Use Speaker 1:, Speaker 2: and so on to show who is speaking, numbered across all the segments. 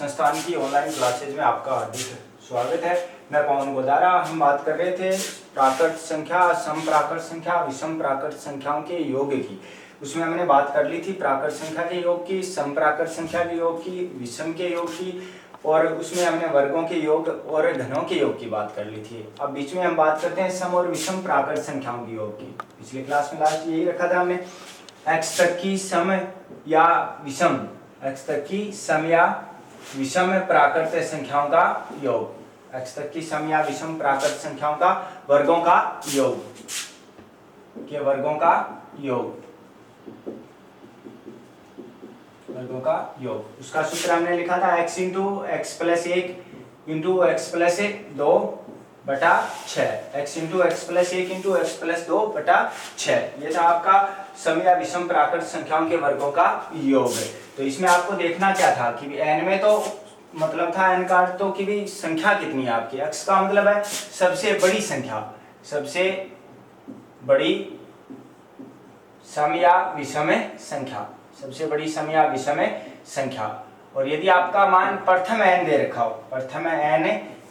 Speaker 1: संस्थान की online classes में आपका हार्दिक स्वागत है। मैं पवन गोदारा। हम बात कर रहे थे प्राकृत संख्या, समप्राकृत संख्या, विषम प्राकृत संख्याओं के योग की। उसमें हमने बात कर ली थी प्राकृत संख्या के योग की, समप्राकृत संख्या के योग की, विषम के योग की, और उसमें हमने वर्गों के योग और घनों के योग की बात कर ली थी। अब बीच में हम बात करते हैं सम और विषम प्राकृत संख्याओं के योग की। पिछले क्लास में लास्ट यही रखा था हमने, x तक की सम या विषम, x तक की सम या विषम प्राकृत संख्याओं का योग, x तक की सम या विषम प्राकृत संख्याओं का वर्गों का योग, के वर्गों का योग, वर्गों का योग। उसका सूत्र हमने लिखा था x into x plus 1 into x plus 2 बटा 6, x into x plus 1 into x plus 2 बटा 6। ये था आपका सम या विषम प्राकृत संख्याओं के वर्गों का योग है। तो इसमें आपको देखना क्या था कि n में तो मतलब था n का अर्थ तो कि भी संख्या कितनी है आपकी, x का मतलब है सबसे बड़ी संख्या, सबसे बड़ी सम या विषम संख्या, सबसे बड़ी सम या विषम संख्या। और यदि आपका मान प्रथम n दे रखा हो, प्रथम n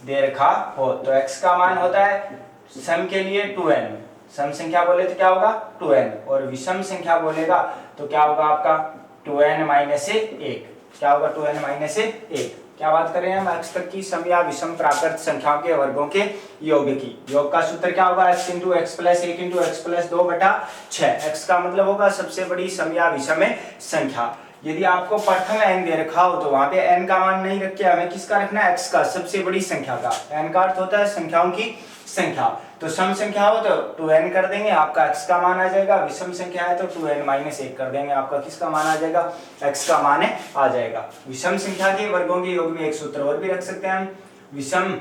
Speaker 1: दे रखा हो तो x का मान होता है सम के लिए 2n, सम संख्या बोले तो क्या होगा 2n, और विषम संख्या बोलेगा तो क्या होगा आपका 2n माइनस 1, क्या होगा 2n माइनस 1। क्या बात कर रहे हैं हम, x तक की सम या विषम प्राकृत संख्याओं के वर्गों के योग की। योग का सूत्र क्या होगा, x into x plus 1 into x plus 2 बटा 6। x का मतलब होगा सबसे बड़ी सम या विषम संख्या। यदि आपको प्रथम n दे रखा हो तो वहां पे n का मान नहीं रख के हमें किसका रखना है, x का, सबसे बड़ी संख्या का। n का अर्थ होता है संख्याओं की संख्या। तो सम संख्या हो तो 2n कर देंगे, आपका x का मान आ जाएगा। विषम संख्या है तो 2n माइनस 1 कर देंगे, आपका किसका मान आ जाएगा, x का मान आ जाएगा। विषम संख्या के वर्गों के योग में एक सूत्र और भी रख सकते हैं हम, विषम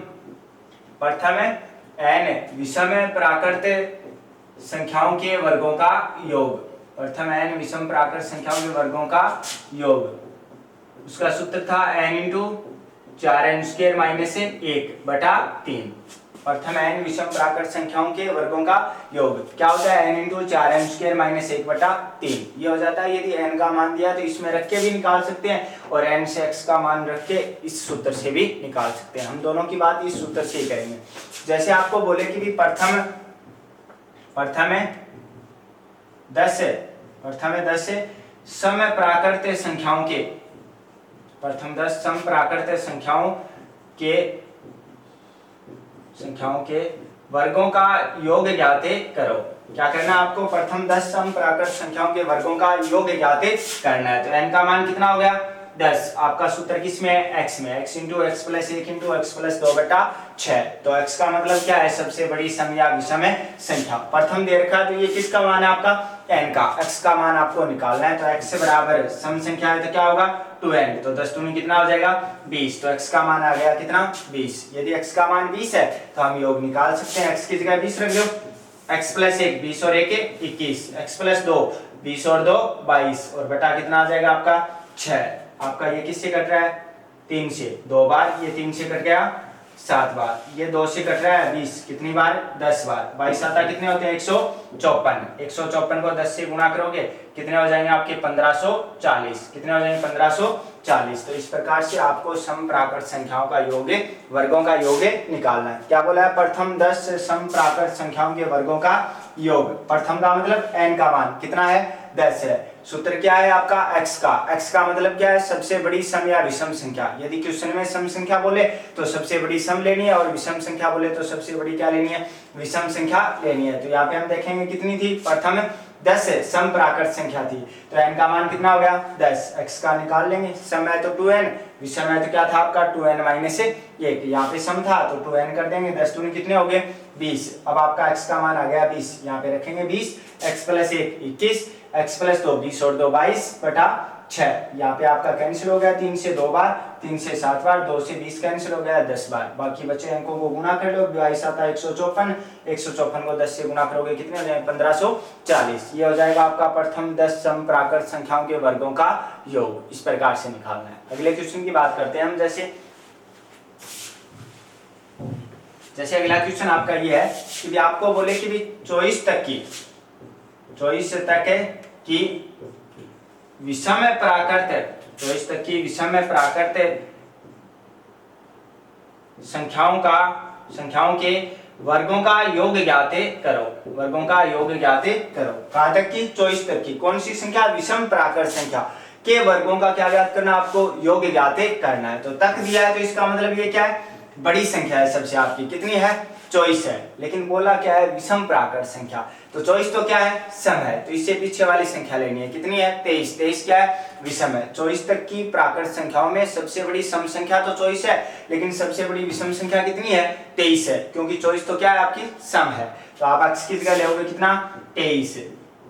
Speaker 1: प्रथम n विषम प्राकृत संख्याओं के वर्गों का योग, प्रथम n विषम प्राकृत संख्याओं के वर्गों का योग। उसका सूत्र था n into 4n square minus 1 बटा 3। प्रथम n विषम प्राकृत संख्याओं के वर्गों का योग क्या होता है, n into 4n square minus 1 बटा 3। ये हो जाता है। यदि n का मान दिया तो इसमें रख के भी निकाल सकते हैं, और n से x का मान रख के इस सूत्र से भी निकाल सकते हैं। हम दोनों की बात इस सूत्र से ही करेंगे। जैसे आपको बोले कि भी प्रथम 10 सम प्राकृत संख्याओं के, प्रथम 10 सम प्राकृत संख्याओं के वर्गों का योग ज्ञात करो। क्या करना है आपको, प्रथम 10 सम प्राकृत संख्याओं के वर्गों का योग ज्ञात करना है। तो n का मान कितना हो गया 10, आपका सूत्र किसमें है, x में, x into x plus 1 into x plus 2 बटा 6। तो x का मतलब क्या है, सबसे बड़ी सम या विषम संख्या। प्रथम दे रखा है तो ये किसका मान है आपका, n का, x का मान आपको निकालना है। तो x से बराबर सम संख्या है तो क्या होगा 2n, तो 10 दूनी कितना हो जाएगा 20। तो x का मान आ गया कितना 20। यदि x का मान 20 है तो हम योग निकाल सकते हैं। x की जगह 20 रख लो, x प्लस 1 20 और 1 21, x प्लस 2 20 और 2 22, और बटा कितना आ जाएगा आपका 6। आपका ये किससे कट रहा है 3 से, 2 बार, ये 3 से कट गया 7 बार, ये 2 से कट रहा है 20, कितनी बार 10 बार, 22 आता कितने होते हैं 154। 154 को 10 से गुणा करोगे कितने हो जाएंगे आपके 1540, कितने हो जाएंगे 1540। तो इस प्रकार से आपको सम प्राकृत संख्याओं का योग, वर्गों का योग निकालना है। क्या बोला है, प्रथम 10 सम प्राकृत संख्याओं के वर्गों का योग। प्रथम का मतलब n का मान कितना है 10 है। सूत्र क्या है आपका x का, x का मतलब क्या है सबसे बड़ी सम या विषम संख्या। यदि क्वेश्चन में सम संख्या बोले तो सबसे बड़ी सम लेनी है, और विषम संख्या बोले तो सबसे बड़ी क्या लेनी है, विषम संख्या लेनी है। तो यहाँ पे हम देखेंगे कितनी थी, प्रथम 10 सम प्राकृत संख्या थी, तो n का मान कितना हो गया 10, x का निकाल लेंगे। सम है तो 2n, विषम है तो क्या था आपका 2n माइनस 1। यहाँ पे सम था तो 2n कर देंगे, 10 दूनी कितने हो गए 20। अब आपका x का मान आ गया 20, यहाँ पे रखेंगे 20, x प्लस 1 21, x प्लस 2 20 और 2 22 बटा 6। यहाँ पे आपका कैंसिल हो गया, 3 से 2 बार, 3 से 7 बार, 2 से 20 कैंसिल हो गया 10 बार। बाकी बचे अंकों को गुना कर लो, 22 आता है 154, 154 को 10 से गुना करोगे कितने हो जाएंगे 1540। ये हो जाएगा आपका प्रथम 10 सम प्राकृत संख्याओं के वर्गों का योग। इस प्रकार से निकालना है। अगले क्वेश्चन की बात करते हैं हम। जैसे अगला क्वेश्चन आपका ये है कि आपको बोले कि 24 तक की विषम प्राकृत 24 तक की विषम प्राकृत संख्याओं के वर्गों का योग ज्ञाते करो। वर्गों का योग ज्ञाते करो। कहां तक की? 24 तक की। कौन सी संख्या? विषम प्राकृत संख्या के वर्गों का क्या ज्ञात करना? आपको योग ज्ञाते करना है। तो तक दिया है तो इसका मतलब ये क्या है? बड़ी संख्या है सबसे आपकी। कितनी है? 24 है। लेकिन बोला क्या है? विषम प्राकृत संख्या। तो 24 तो क्या है? सम है। तो इससे पीछे वाली संख्या लेनी है। कितनी है? 23। 23 क्या है? विषम है। 24 तक की प्राकृत संख्याओं में सबसे बड़ी सम संख्या तो 24 है, लेकिन सबसे बड़ी विषम संख्या कितनी है? 23 है, क्योंकि 24 तो क्या है? आपकी सम है। तो आप x की जगह लोगे कितना? 23।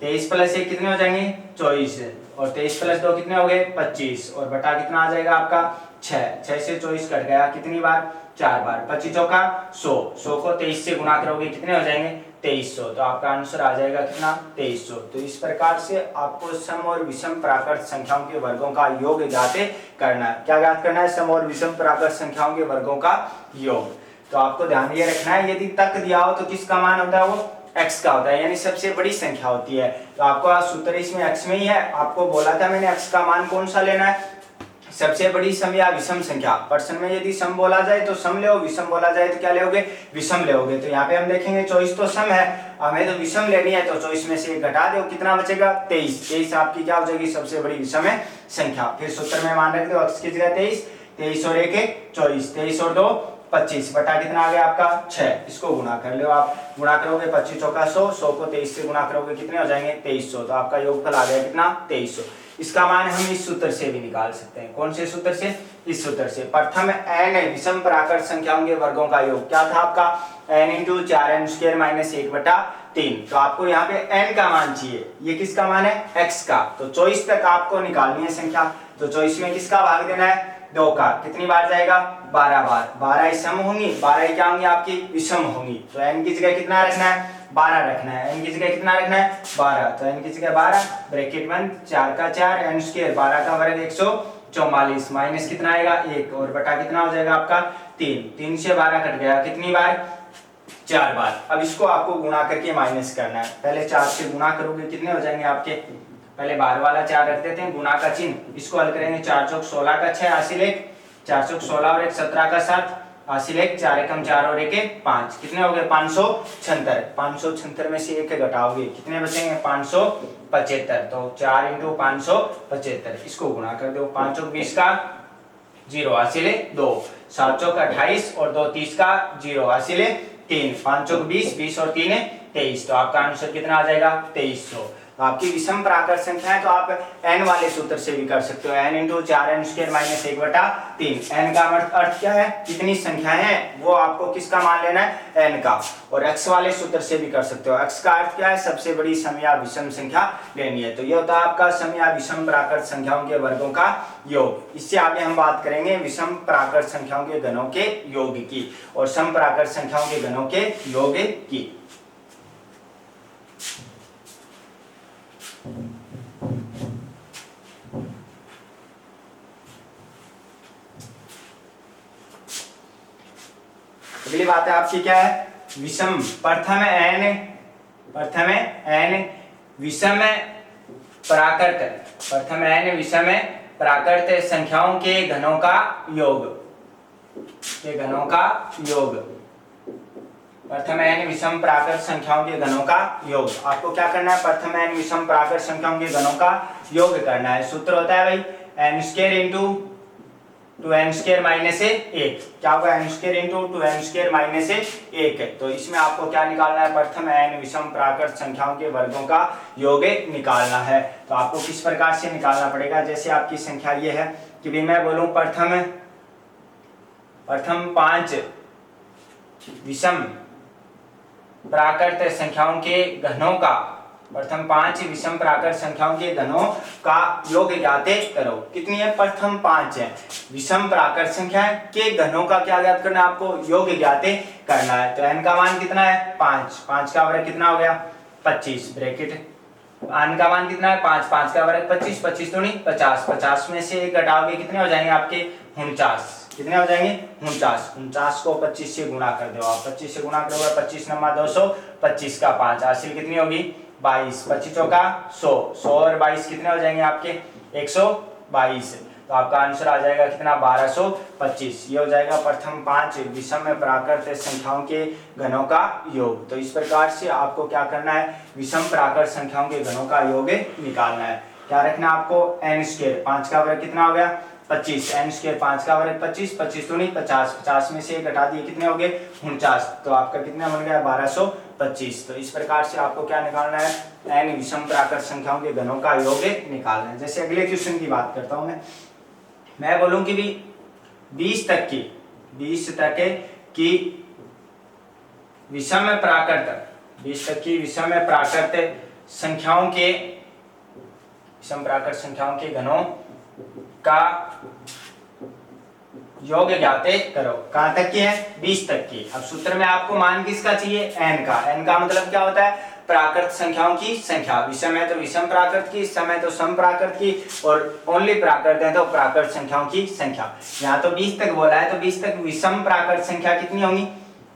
Speaker 1: 23 प्लस 1 कितने हो जाएंगे? 24। और 23 प्लस 2 कितने हो गए? 25। और बटा कितना आ जाएगा आपका? 6। 6 से 24 कट गया कितनी बार? 4 बार। 25 चौका 100। 100 को 23 से गुणा करोगे कितने हो जाएंगे? 2300। तो आपका आंसर आ जाएगा कितना? 2300। तो इस प्रकार से आपको सम और विषम प्राकृत संख्याओं के वर्गों का योग ज्ञाते करना है। क्या ज्ञात करना है? सम और विषम प्राकृत संख्याओं के वर्गों का योग। तो आपको ध्यान ये रखना है, यदि तक दिया हो तो किसका मान होता है? वो x का होता है, यानी सबसे बड़ी संख्या होती है। तो आपका सूत्र इसमें x में ही है। आपको बोला था मैंने x का मान कौन सा लेना है? सबसे बड़ी सम या विषम संख्या। प्रश्न में यदि सम बोला जाए तो सम ले, विषम बोला जाए तो क्या लेोगे? विषम लेोगे। तो यहाँ पे हम देखेंगे 24 तो सम है, हमें तो विषम लेनी है। तो 24 में से 1 घटा दो, कितना बचेगा? 23। 23 आपकी क्या हो जाएगी? सबसे बड़ी विषम संख्या। फिर सूत्र में मान रख दो x की जगह 23। 23 और 1 24। 23 और 2 25। बटा कितना आ गया आपका? 6। इसको गुणा कर लो आप। गुणा करोगे 25 चौका 100। 100 को 23 से गुणा करोगे कितने हो जाएंगे? 2300। तो आपका योगफल आ गया कितना? 2300। इसका मान हम इस सूत्र से भी निकाल सकते हैं। कौन से सूत्र से? इस सूत्र से। प्रथम n विषम प्राकृत संख्याओं के वर्गों का योग क्या था आपका? n × 4n² - 1/3। तो आपको यहाँ पे n का मान चाहिए। ये किसका मान है? x का। तो 24 तक आपको निकालनी है संख्या। तो 24 में किसका भाग देना है? 2 का। कितनी बार जाएगा? 12 बार। 12 ही सम होंगी, 12 ही क्या होंगी? आपकी विषम होंगी। तो n की जगह कितना रखना है? 12 रखना है। n की जगह कितना रखना है? 12। तो n की जगह 12 ब्रैकेट बंद, 4 का 4 n², 12 का वर्ग 144 माइनस कितना आएगा? 1 और बटा कितना हो जाएगा आपका? 3। 3 से 12 कट गया कितनी बार? 4 बार। अब इसको आपको गुणा करके माइनस करना है। पहले 4 से गुणा करोगे कितने हो जाएंगे आपके? पहले बाहर वाला 4 रख देते हैं, गुणा का चिन्ह। इसको हल करेंगे। 4 चौक 16 का 6 हासिल 1, 4 चौक 16 और 1 17 का 7 हासिल 1, 4 एकम 4 और 1 5। कितने हो गए? 576। 576 में से 1 घटाओगे कितने बचेंगे? 575। तो 4 × 575 इसको गुणा कर दो। 5 चौक 20 का 0 हासिल 2, 7 चौक 28 और 2 30 का 0 हासिल 3, 5 चौक 20, 20 और 3 23। तो आपका आंसर कितना आ जाएगा? 2300। तो आपकी विषम प्राकृत संख्या है तो आप n वाले सूत्र से भी कर सकते हो। n × 4n² - 1/3। n का अर्थ क्या है? कितनी संख्याएं हैं, वो आपको किसका मान लेना है? n का। और x वाले सूत्र से भी कर सकते हो। x का अर्थ क्या है? सबसे बड़ी सम या विषम संख्या लेनी है। तो ये होता है आपका सम या विषम प्राकृत संख्याओं के वर्गों का योग। इससे आगे हम बात करेंगे विषम प्राकृत संख्याओं के घनों के योग की और सम प्राकृत संख्याओं के घनों के योग की। अगली बात है आपकी क्या है? विषम। प्रथम n विषम प्राकृत, प्रथम n विषम प्राकृत संख्याओं के घनों का योग, के घनों का योग। प्रथम n विषम प्राकृत संख्याओं के घनों का योग। आपको क्या करना है? प्रथम n विषम प्राकृत संख्याओं के घनों का योग करना है। सूत्र होता है भाई n² × 2n² - 1। क्या होगा? n² × 2n² - 1। तो इसमें आपको क्या निकालना है? प्रथम n विषम प्राकृत संख्याओं के वर्गों का योग निकालना है। तो आपको किस प्रकार से निकालना पड़ेगा? जैसे आपकी संख्या ये है कि भी मैं बोलूं प्रथम 5 विषम प्राकृत संख्याओं के घनों का, प्रथम 5 विषम प्राकृत संख्याओं के घनों का योग ज्ञाते करो। कितनी है? प्रथम 5 है विषम प्राकृत संख्या के घनों का क्या ज्ञात करना है? आपको योग ज्ञाते करना है। तो n का मान कितना है? 5। 5 का वर्ग कितना हो गया? 25 ब्रैकेट। n का मान कितना है? 5। 5 का वर्ग 25, 25 दूनी 50। 50 में से 1 घटाओगे कितने हो जाएंगे आपके? 49। कितने हो जाएंगे? 49। 49 को 25 से गुणा कर दो आप। 25 से गुणा करोगे 25 × 200, 25 का 5 हासिल कितनी होगी? 22। 25 चौका 100, 100 और 22 कितने हो जाएंगे आपके? 122। तो आपका आंसर आ जाएगा कितना 1225। ये हो जाएगा प्रथम 5 विषम प्राकृत संख्याओं के घनों का योग। तो इस प्रकार से आपको क्या करना है, विषम प्राकृत संख्याओं के घनों का योग निकालना है। क्या रखना आपको, n स्क्वायर 5 का वर्ग कितना हो गया 25, n स्क्वायर 5 का वर्ग 25, 25 तो नहीं 50, 50 में से घटा दिए कितने हो गए 49, तो आपका कितना बन गया 1225। तो इस प्रकार से आपको क्या निकालना है, n विषम प्राकृत संख्याओं के घनों का योग निकालना है। जैसे अगले क्वेश्चन की बात करता हूं मैं बोलूं कि भी 20 तक की विषम प्राकृत 20 तक की विषम प्राकृत संख्याओं के विषम प्राकृत संख्याओं के घनों का योग ज्ञाते करो। कहां तक की है, 20 तक की। अब सूत्र में आपको मान किसका चाहिए, n का। n का मतलब क्या होता है, प्राकृत संख्याओं की संख्या। विषम है तो विषम प्राकृत की, सम है तो सम प्राकृत की, और ओनली प्राकृत है तो प्राकृत संख्याओं की संख्या। यहाँ तो 20 तक बोला है, तो 20 तक विषम प्राकृत संख्या कितनी होगी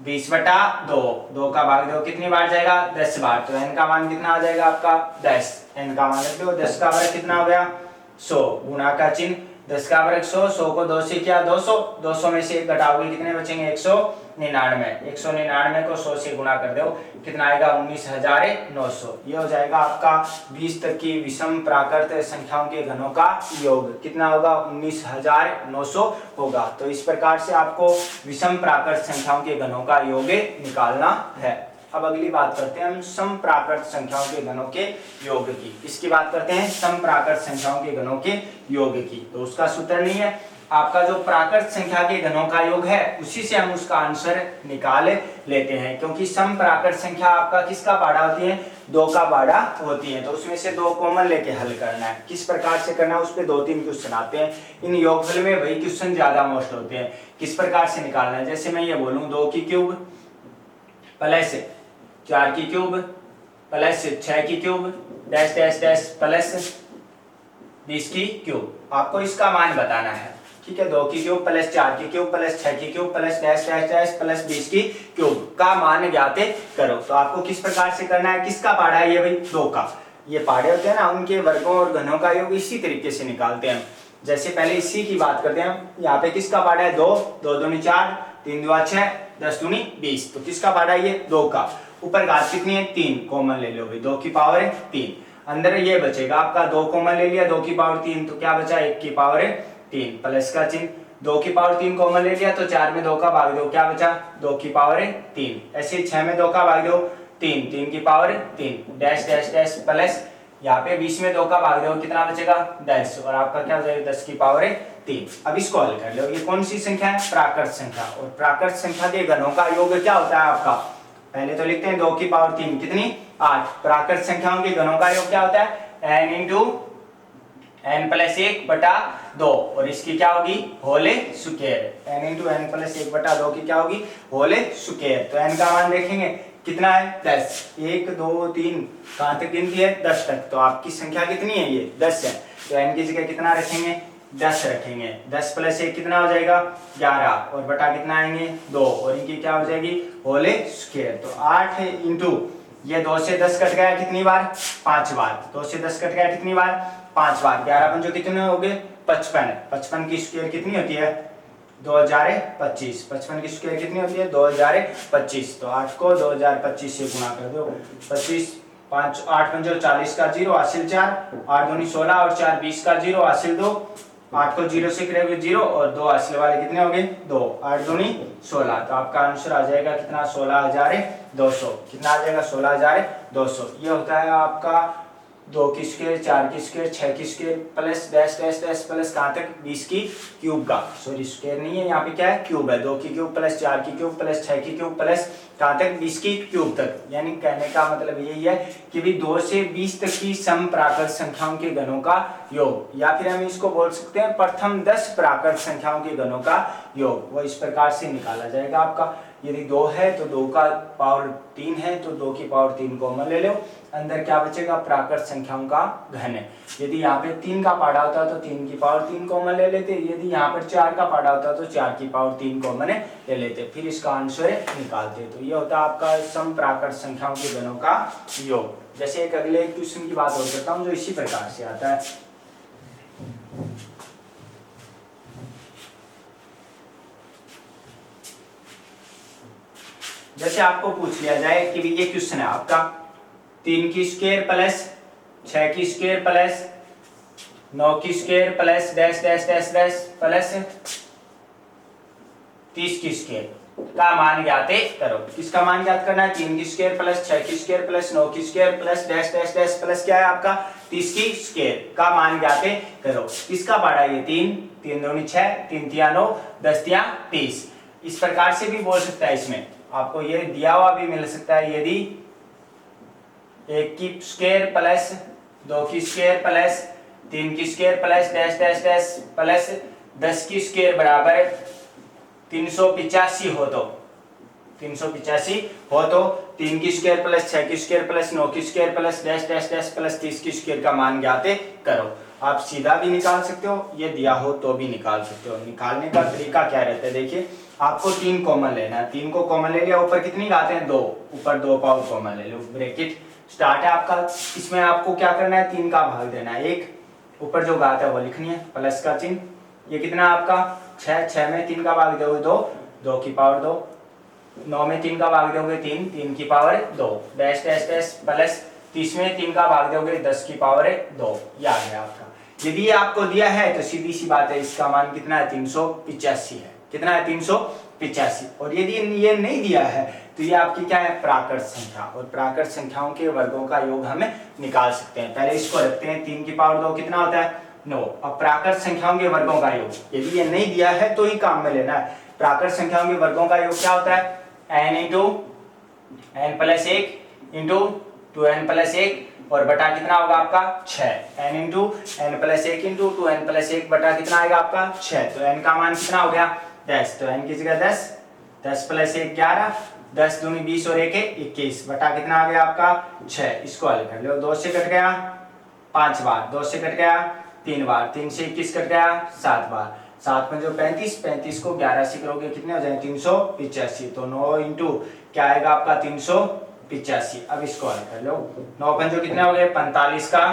Speaker 1: 20/2, 2 का भाग 2 कितनी बार जाएगा 10 बार। तो n का मान कितना आ जाएगा आपका 10। n का मान रख दो, 10 का वर्ग कितना हो गया 100, गुणा का चिन्ह 10 का वर्ग 100, 100 को 2 से किया 200, 200 में से 1 घटाओगे कितने बचेंगे 199, 199 को 100 से गुणा कर दो कितना आएगा 19,900। ये हो जाएगा आपका 20 तक की विषम प्राकृत संख्याओं के घनों का योग। कितना होगा 19,900 होगा। तो इस प्रकार से आपको विषम प्राकृत संख्याओं के घनों का योग निकालना है। अब अगली बात करते हैं हम सम प्राकृत संख्याओं के घनों के योग की। इसकी बात करते हैं सम प्राकृत संख्याओं के घनों के योग की। तो उसका सूत्र नहीं है, आपका जो प्राकृत संख्या के घनों का योग है उसी से हम उसका आंसर निकाल लेते हैं, क्योंकि सम प्राकृत संख्या आपका किसका बाड़ा होती है 2 का बाड़ा होती है। तो उसमें से 2 कॉमन लेके हल करना है। किस प्रकार से करना है, उस पर 2-3 क्वेश्चन आते हैं। इन योगफल में वही क्वेश्चन ज्यादा मोस्ट होते हैं। किस प्रकार से निकालना है, जैसे मैं ये बोलूं 2 की क्यूब प्लस 4 की क्यूब प्लस 6 की cube dash dash dash plus 20 की क्यूब। आपको इसका मान बताना है, ठीक है। 2 की क्यूब प्लस 4 की क्यूब प्लस 6 की cube plus dash dash dash plus 20 की क्यूब का मान ज्ञात करो। तो आपको किस प्रकार से करना है, किसका पाड़ा है ये भाई 2 का। ये पाड़े होते हैं ना, उनके वर्गों और घनों का योग इसी तरीके से निकालते हैं। जैसे पहले इसी की बात करते हैं, यहाँ पे किसका पाड़ा है 2, 2 दूनी 4, 3 दूनी 6, 10 दूनी 20। तो किसका पाड़ा है ये 2 का। ऊपर घात कितनी है 3, कॉमन ले लो भाई, 2 की पावर है 3। अंदर ये बचेगा आपका 2 कॉमन ले लिया, 2 की पावर 3, तो क्या बचा 1 की पावर है 3 प्लस का चिन्ह, 2 की पावर 3 कॉमन ले लिया तो 4 में 2 का भाग दो, क्या बचा 2 की पावर है 3। ऐसे 6 में 2 का भाग दो 3, 3 की power 3 dash dash dash plus यहाँ पे 20 में 2 का भाग दो कितना बचेगा 10, और आपका क्या हो जाएगा 10 की पावर है 3। अब इसको हल कर लो। ये कौन सी संख्या है, प्राकृत संख्या। और प्राकृत संख्या के घनों का योग क्या होता है आपका, पहले तो लिखते हैं 2 की पावर 3 कितनी 8। प्राकृत संख्याओं के घनों का योग क्या होता है n इंटू n प्लस 1/2, और इसकी क्या होगी whole square. n into n plus 1/2 की क्या होगी होल स्क्वायर। तो n का मान देखेंगे कितना है 10, 1 2 3 कहां तक गिनती है 10 तक। तो आपकी संख्या कितनी है ये 10 है, तो n की जगह कितना रखेंगे 10 रखेंगे। 10 प्लस 1 कितना हो जाएगा 11, और बटा कितना आएंगे 2, और इनकी क्या हो जाएगी होल स्क्वायर। तो 8 इंटू ये 2 से 10 कट गया कितनी बार 5 बार, 2 से 10 कट गया कितनी बार 5 बार। 11 पंजो कितने हो गए 55, 55 की स्क्वायर कितनी होती है 2025, 55 की स्क्वायर कितनी होती है 2025। तो 8 को 2025 से गुणा कर दो, 25 5 8 पंजो 40 का 0 हासिल 4, 8 दूनी 16 और 4 20 का 0 हासिल 2, 8 को 0 से करेंगे 0 और 2 हासिल वाले कितने हो गए 2, 8 दूनी 16। तो आपका आंसर आ जाएगा कितना 16,200। कितना आ जाएगा 16,200। ये होता है आपका 2 की स्क्वायर 4 की स्क्वायर 6 की square plus dash dash dash plus कहाँ तक 20 की क्यूब का, सॉरी स्क्वायर नहीं है यहाँ पे क्या है क्यूब है। 2 की क्यूब प्लस 4 की क्यूब प्लस 6 की क्यूब प्लस कहाँ तक 20 की क्यूब तक। यानी कहने का मतलब यही है कि भी 2 से 20 तक की सम प्राकृत संख्याओं के घनों का योग, या फिर हम इसको बोल सकते हैं प्रथम 10 प्राकृत संख्याओं के घनों का योग, वो इस प्रकार से निकाला जाएगा आपका। यदि 2 है तो 2 का पावर 3 है तो 2 की पावर 3 कॉमन ले लो, अंदर क्या बचेगा प्राकृत संख्याओं का घन है। यदि यहाँ पे 3 का पाड़ा होता तो 3 की पावर 3 कॉमन ले लेते, यदि यहाँ पर 4 का पाड़ा होता तो 4 की पावर 3 कॉमन ले लेते, फिर इसका आंसर निकालते। तो ये होता है आपका सम प्राकृत संख्याओं के घनों का योग। जैसे एक अगले क्वेश्चन की बात और करता हूँ जो इसी प्रकार से आता है। जैसे आपको पूछ लिया जाए कि ये क्वेश्चन है आपका 3 की स्क्वायर प्लस 6 की स्क्वायर प्लस 9 की square plus dash dash dash dash plus 30 की स्क्वायर का मान ज्ञात करो। किसका मान ज्ञात करना है? 3 की स्क्वायर प्लस 6 की स्क्वायर प्लस 9 की square plus dash dash dash plus क्या है आपका 30 की स्क्वायर का मान ज्ञात करो। किसका पाड़ा ये 3 3 दूनी 6 3 तिया 9 10 तिया 30। इस प्रकार से भी बोल सकता है। इसमें आपको ये दिया हुआ भी मिल सकता है, यदि 1 की स्क्वायर प्लस 2 की स्क्वायर प्लस 3 की square plus dash dash dash plus 10 की स्क्वायर बराबर 385 हो तो 385 हो तो 3 की स्क्वायर प्लस 6 की स्क्वायर प्लस 9 की square plus dash dash dash plus 30 की स्क्वायर का मान ज्ञात करो। आप सीधा भी निकाल सकते हो, ये दिया हो तो भी निकाल सकते हो। निकालने का तरीका क्या रहता है? देखिए, आपको 3 कॉमन लेना है। 3 को कॉमन ले लिया, ऊपर कितनी घात है 2, ऊपर 2 पावर कॉमन ले लो, ब्रैकेट स्टार्ट है आपका। इसमें आपको क्या करना है? 3 का भाग देना है, 1 ऊपर जो घात है वो लिखनी है, प्लस का चिन्ह। ये कितना आपका 6, 6 में 3 का भाग दोगे 2, 2 की पावर 2, 9 में 3 का भाग दोगे 3, 3 की power 2 dash dash dash plus 30 में 3 का भाग दोगे 10 की पावर 2। ये आ गया आपका। यदि ये आपको दिया है तो सीधी सी बात है, इसका मान कितना है? 385 है। कितना है? 385। और यदि ये नहीं दिया है तो ये आपकी क्या है? प्राकृत संख्या। और प्राकृत संख्याओं के वर्गों का योग हमें निकाल सकते हैं। पहले इसको रखते हैं, 3 की पावर 2 कितना होता है? 9। अब प्राकृत संख्याओं के वर्गों का योग, यदि ये नहीं दिया है तो ही काम में लेना है। प्राकृत संख्याओं के वर्गों का योग क्या होता है? n into n plus 1 into 2n plus 1 और बटा कितना होगा आपका 6। n into n plus 1 into 2n plus 1 बटा कितना आएगा आपका 6। तो n का मान कितना हो गया 10। तो n की जगह 10, 10 प्लस 1 11, 10 दूनी 20 और 1 21 बटा कितना आ गया आपका 6। इसको हल कर लो, 2 से कट गया 5 बार, 2 से कट गया 3 बार, 3 से 21 कट गया 7 बार, 7 में जो 35, 35 को 11 से करोगे कितने हो जाएंगे 385। तो 9 इंटू क्या आएगा आपका 385। अब इसको हल कर लो, 9 पंजो कितने हो गए 45 का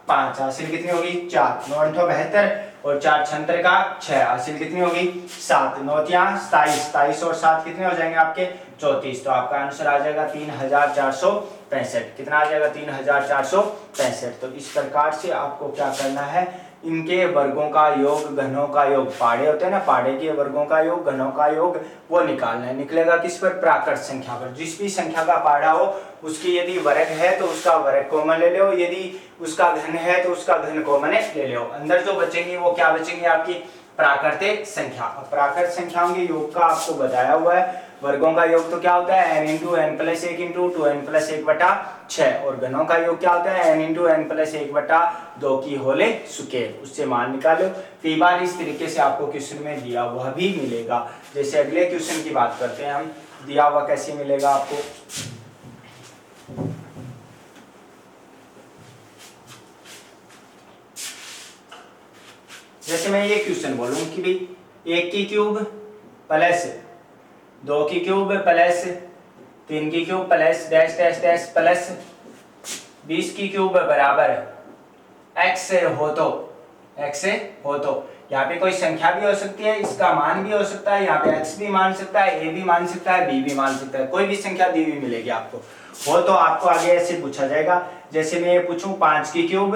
Speaker 1: 5, हासिल कितनी होगी 4, 9 8 72 और 4 छंतर का 6, हासिल कितनी होगी 7, 9 तिया 27, 27 और 7 कितने हो जाएंगे आपके 34। तो आपका आंसर आ जाएगा 3465। कितना आ जाएगा 3465। तो इस प्रकार से आपको क्या करना है, इनके वर्गों का योग, घनों का योग, पाड़े होते हैं ना, पाड़े के वर्गों का योग, घनों का योग वो निकालना है। निकलेगा किस पर? प्राकृत संख्या पर। जिस भी संख्या का पाड़ा हो उसकी यदि वर्ग है तो उसका वर्ग कॉमन ले लो, यदि उसका घन है तो उसका घन कॉमन ले लो। अंदर जो बचेंगी वो क्या बचेंगी आपकी प्राकृतिक संख्या। प्राकृत संख्याओं के योग का आपको बताया हुआ है। वर्गों का योग तो क्या होता है n into n plus 1 into 2n plus 1 बटा 6 और घनों का योग क्या होता है n इंटू n प्लस 1 बटा 2 की होले स्क्वायर। उससे मान निकालो। कई बार इस तरीके से आपको क्वेश्चन में दिया हुआ भी मिलेगा। जैसे अगले क्वेश्चन की बात करते हैं हम, दिया हुआ कैसे मिलेगा आपको। जैसे मैं ये क्वेश्चन बोलूं कि भाई 1 की क्यूब प्लस 2 की क्यूब प्लस 3 की cube plus dash dash dash plus 20 की क्यूब बराबर x हो तो यहाँ पे कोई संख्या भी हो सकती है, इसका मान भी हो सकता है, यहाँ पे x भी मान सकता है, a भी मान सकता है, b भी मान सकता है, कोई भी संख्या दी हुई मिलेगी आपको। हो तो आपको आगे ऐसे पूछा जाएगा। जैसे मैं ये पूछूं 5 की क्यूब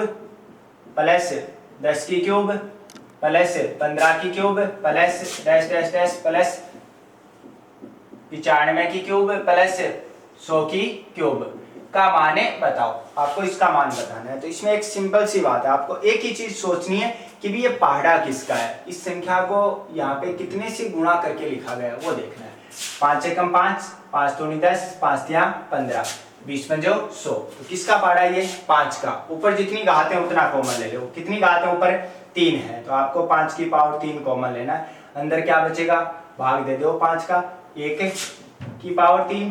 Speaker 1: प्लस 10 की क्यूब प्लस 15 की cube plus dash dash dash plus 95 की क्यूब प्लस 100 की क्यूब का मान बताओ। आपको इसका मान बताना है। तो इसमें एक सिंपल सी बात है, आपको एक ही चीज सोचनी है कि भी ये पहाड़ा किसका है। इस संख्या को यहाँ पे कितने से गुणा करके लिखा गया है वो देखना है। 5 एकम 5, 5 दूनी 10, 5 तिया 15, 20 पंजो 100। तो किसका पहाड़ा ये 5 का। ऊपर जितनी घात है उतना कॉमन ले लो। कितनी घात है ऊपर 3 है, तो आपको 5 की पावर 3 कॉमन लेना है। अंदर क्या बचेगा, भाग दे दो 5 का, 1 की पावर 3,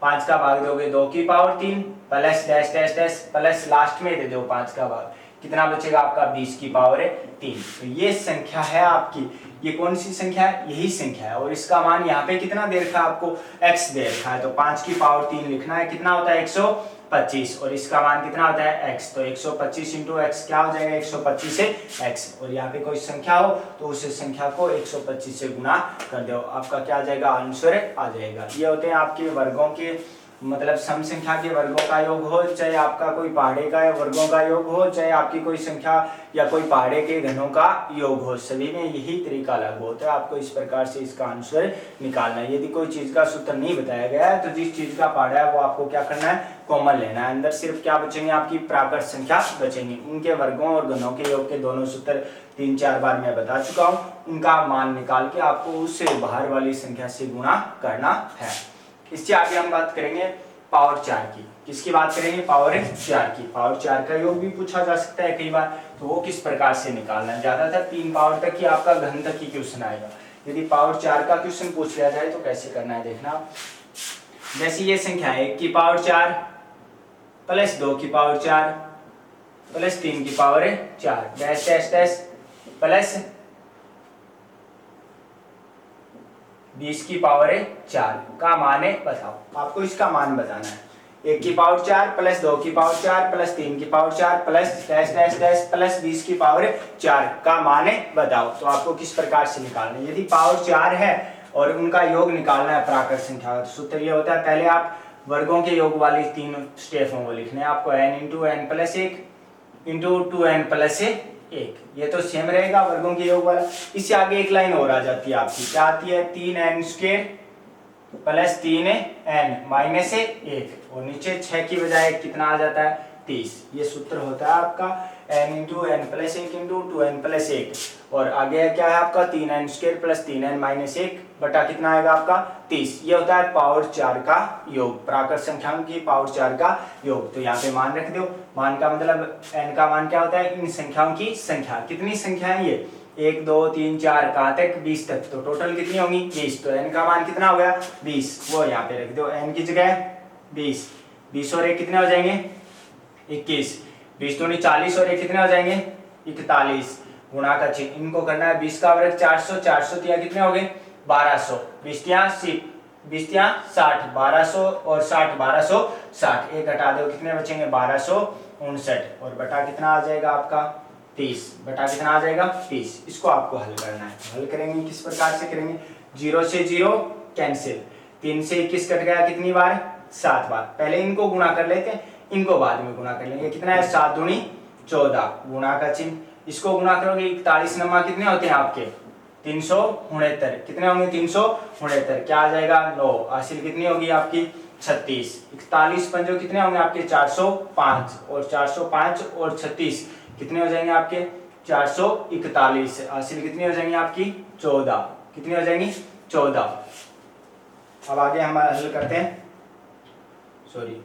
Speaker 1: 5 का भाग दोगे 2 की power 3 plus dash dash dash plus last में दे दो 5 का भाग, कितना बचेगा आपका 20 की पावर 3। तो ये संख्या है आपकी। ये कौन सी संख्या है, यही संख्या है, और इसका मान यहाँ पे कितना दे रखा है आपको, x दे रखा है, तो 5 की पावर 3 लिखना है, कितना होता है 125, और इसका मान कितना होता है x, तो 125 इंटू x क्या हो जाएगा 125 से x, और यहाँ पे कोई संख्या हो तो उस संख्या को 125 से गुना कर दो, आपका क्या आ जाएगा, आंसर आ जाएगा। ये होते हैं आपके वर्गों के, मतलब सम संख्या के वर्गों का योग हो, चाहे आपका कोई पहाड़े का वर्गों का योग हो, चाहे आपकी कोई संख्या या कोई पहाड़े के घनों का योग हो, सभी में यही तरीका लागू होता है। आपको इस प्रकार से इसका आंसर निकालना है। यदि कोई चीज का सूत्र नहीं बताया गया है तो जिस चीज का पहाड़ा है वो आपको क्या करना है, कॉमन लेना है। अंदर सिर्फ क्या बचेंगे, आपकी प्राकृत संख्या बचेंगी। उनके वर्गों और घनों के योग के दोनों सूत्र 3-4 बार मैं बता चुका हूँ। उनका मान निकाल के आपको उससे बाहर वाली संख्या से गुणा करना है। इससे आगे हम बात करेंगे पावर 4 की। किसकी बात करेंगे, पावर 4 की। पावर 4 का योग भी पूछा जा सकता है कई बार, तो वो किस प्रकार से निकालना है। ज्यादातर 3 पावर तक की आपका घन तक की क्वेश्चन आएगा। यदि पावर 4 का क्वेश्चन पूछ लिया जाए तो कैसे करना है देखना। जैसे ये संख्या है 1 की पावर 4 प्लस 2 की पावर 4 प्लस 3 की power 4 dash dash dash plus 20 की पावर 4 का मान है बताओ। आपको इसका मान बताना है। 1 की पावर 4 प्लस 2 की पावर 4 प्लस 3 की power 4 plus dash dash dash plus 20 की पावर 4 का मान है बताओ। तो आपको किस प्रकार से निकालना है। यदि पावर 4 है और उनका योग निकालना है प्राकृत संख्या, तो सूत्र ये होता है, पहले आप वर्गों के योग वाली 3 स्टेपों को लिखने हैं आपको। n into n plus 1 into 2n plus 1, ये तो सेम रहेगा वर्गों के योग वाला। इससे आगे एक लाइन और आ जाती है आपकी, क्या आती है, 3n square plus 3n minus 1, और नीचे 6 की बजाय कितना आ जाता है 30। ये सूत्र होता है आपका n into n plus 1 into 2n plus 1, और आगे क्या है आपका 3n square plus 3n minus 1 बटा कितना आएगा आपका 30। ये होता है पावर 4 का योग, प्राकृत संख्याओं की पावर 4 का योग। तो यहाँ पे मान रख दो। मान का मतलब n का मान क्या होता है, इन संख्याओं की संख्या। कितनी संख्या है ये, 1 2 3 4 कहाँ तक 20 तक, तो टोटल कितनी होंगी 20। तो n का मान कितना हो गया 20, वो यहाँ पे रख दो। n की जगह 20, 20 और 1 कितने हो जाएंगे 21, 20 दूनी 40 और 1 कितने हो जाएंगे 41, गुणा का चिन्ह। इनको करना है 20 का वर्ग 400, 400 तिया कितने हो गए 1200, 20 तिया 60, 1200 और 60 1260, एक घटा दो कितने बचेंगे 1259, और बटा कितना आ जाएगा आपका 30, बटा कितना आ जाएगा 30। इसको आपको हल करना है। हल करेंगे किस प्रकार से करेंगे, 0 से 0 कैंसिल, 3 से 21 कट गया कितनी बार 7 बार। पहले इनको गुणा कर लेते हैं, इनको बाद में गुणा कर लेंगे। कितना है 7 दूनी 14, गुणा का चिन्ह। इसको गुणा करोगे 41 नमा कितने होते हैं आपके 369, कितने होंगे 369, क्या आ जाएगा 9, हासिल कितनी होगी आपकी 36, 41 पंजो कितने होंगे आपके 405, और 405 और 36 कितने हो जाएंगे आपके 441, हासिल कितनी हो जाएंगी आपकी 14, कितनी हो जाएंगी 14। अब आगे हम हल करते हैं, सॉरी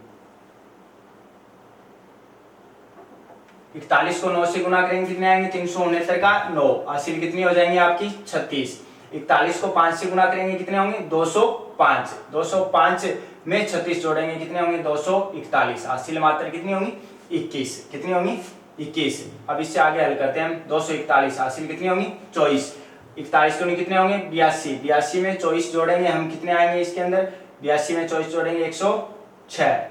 Speaker 1: 41 को 9 से गुणा करेंगे कितने आएंगे 369 का 9, हासिल कितनी हो जाएंगी आपकी 36। 41 को 5 से गुणा करेंगे कितने होंगे 205, 205 में 36 जोड़ेंगे कितने होंगे 241, हासिल मात्रा कितनी होंगी 21, कितनी होंगी 21। अब इससे आगे हल करते हैं हम, 241 हासिल कितनी होंगी 24, 41 दूनी कितने होंगे 82, 82 में 24 जोड़ेंगे हम कितने आएंगे इसके अंदर, 82 में 24 जोड़ेंगे 106,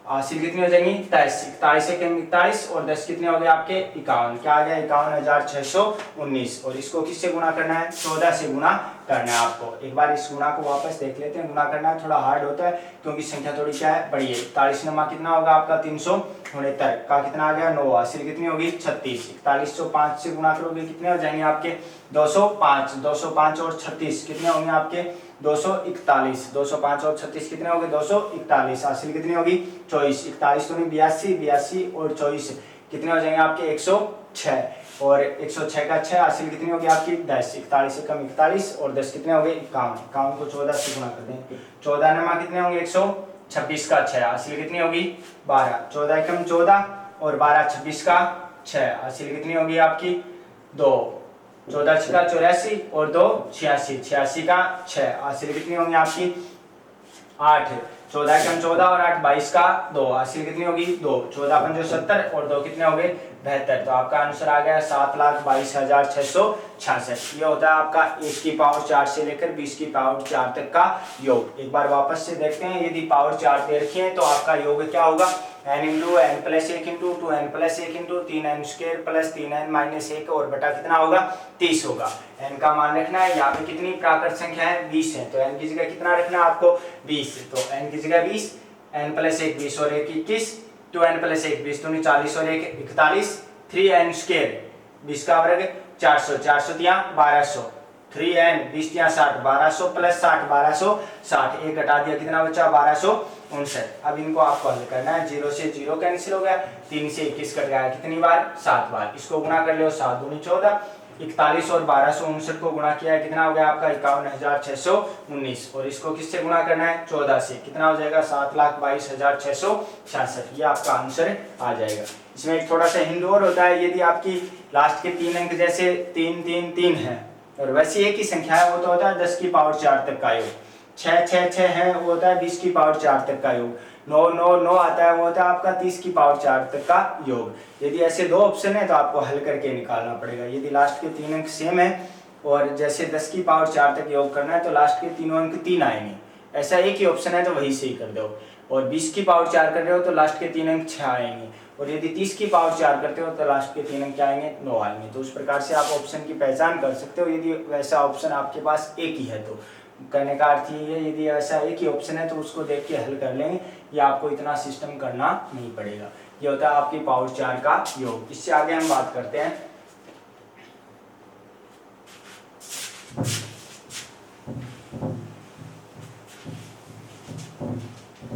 Speaker 1: हासिल कितनी हो जाएंगी 23, 41 से 41 और 10 कितने हो गए आपके 51, क्या आ गया 51,619। और इसको किससे गुणा करना है 14 से गुणा करना है आपको। एक बार इस गुणा को वापस देख लेते हैं। गुणा करना है थोड़ा हार्ड होता है क्योंकि संख्या थोड़ी क्या है बड़ी है। 41 नमा कितना होगा आपका 369 का कितना आ गया 9, हासिल कितनी होगी 36। 41 को 5 से गुणा करोगे कितने हो जाएंगे आपके 205, 205 और 36 कितने होंगे आपके 241, 205 और 36 कितने हो गए 241, हासिल कितनी होगी 24। 41 तो नहीं 82, 82 और 24 कितने हो जाएंगे आपके 106, और 106 का 6 हासिल कितनी होगी आपकी 10। 41 से कम 41 और 10 कितने हो गए 51, 51 को 14 से गुणा कर दें 14 नमा कितने होंगे 126 का 6 हासिल कितनी होगी 12, 14 कम 14 और 12 26 का 6 हासिल कितनी होगी आपकी 2, 14 6 का 84 और 2 86, 86 का 6 हासिल कितनी होंगी आपकी 8, 14 कम 14 और 8 22 का 2 हासिल कितनी होगी 2, 14 पंजो 70 और 2 कितने हो गए बेहतर। तो आपका आंसर आ गया 7,22,666। ये होता है आपका 1 की पावर 4 से लेकर 20 की पावर 4 तक का योग। एक बार वापस से देखते हैं, यदि पावर 4 दे रखी है तो आपका योग क्या होगा, n into n plus 1 into 2n plus 1 into 3n square plus 3n minus 1 और बटा कितना होगा, 30 होगा। n का मान रखना है। यहाँ पे कितनी प्राकृत संख्या है, 20 है, तो n की जगह कितना रखना है आपको, 20। तो n की जगह 20, n प्लस 1 20 और 1 21, 2n प्लस 1 20 दूनी 40 और 1 41, 3n स्क्वायर 20 का वर्ग 400, 400 दिया 1200, 3n 20 दिया 60, 1200 प्लस 60 1260, एक घटा दिया कितना बचा 1259। अब इनको आपको हल करना है। 0 से 0 कैंसिल हो गया, 3 से 21 कट गया, कितनी बार 7 बार। इसको गुणा कर लो, 7 दूनी 14, 41 और 1259 को गुणा किया है, कितना हो गया आपका 51,619। और इसको किससे गुणा करना है, 14 से, कितना हो जाएगा 7,22,666। ये आपका आंसर आ जाएगा। इसमें एक थोड़ा सा हिंट और होता है, यदि आपकी लास्ट के 3 अंक जैसे 3 3 3 है और वैसे एक ही संख्या है, वो तो होता है 10 की पावर 4 तक का योग। 6 6 6 है, वो होता है 20 की पावर 4 तक का योग। 9 9 9 आता है, वो होता है आपका 30 की पावर 4 तक का योग। यदि ऐसे दो ऑप्शन है तो आपको हल करके निकालना पड़ेगा। यदि लास्ट के 3 अंक सेम है और जैसे 10 की पावर 4 तक योग करना है तो लास्ट के तीनों अंक 3 आएंगे। ऐसा एक ही ऑप्शन है तो वही सही कर दो। और 20 की पावर 4 कर रहे हो तो लास्ट के 3 अंक 6 आएंगे। और यदि 30 की पावर 4 करते हो तो लास्ट के 3 अंक क्या आएंगे, 9 आएंगे। तो उस प्रकार से आप ऑप्शन की पहचान कर सकते हो। यदि वैसा ऑप्शन आपके पास एक ही है तो कहने का अर्थ ये है, यदि ऐसा एक ही ऑप्शन है तो उसको देख के हल कर लेंगे, या आपको इतना सिस्टम करना नहीं पड़ेगा। ये होता है आपकी पावर 4 का योग। इससे आगे हम बात करते हैं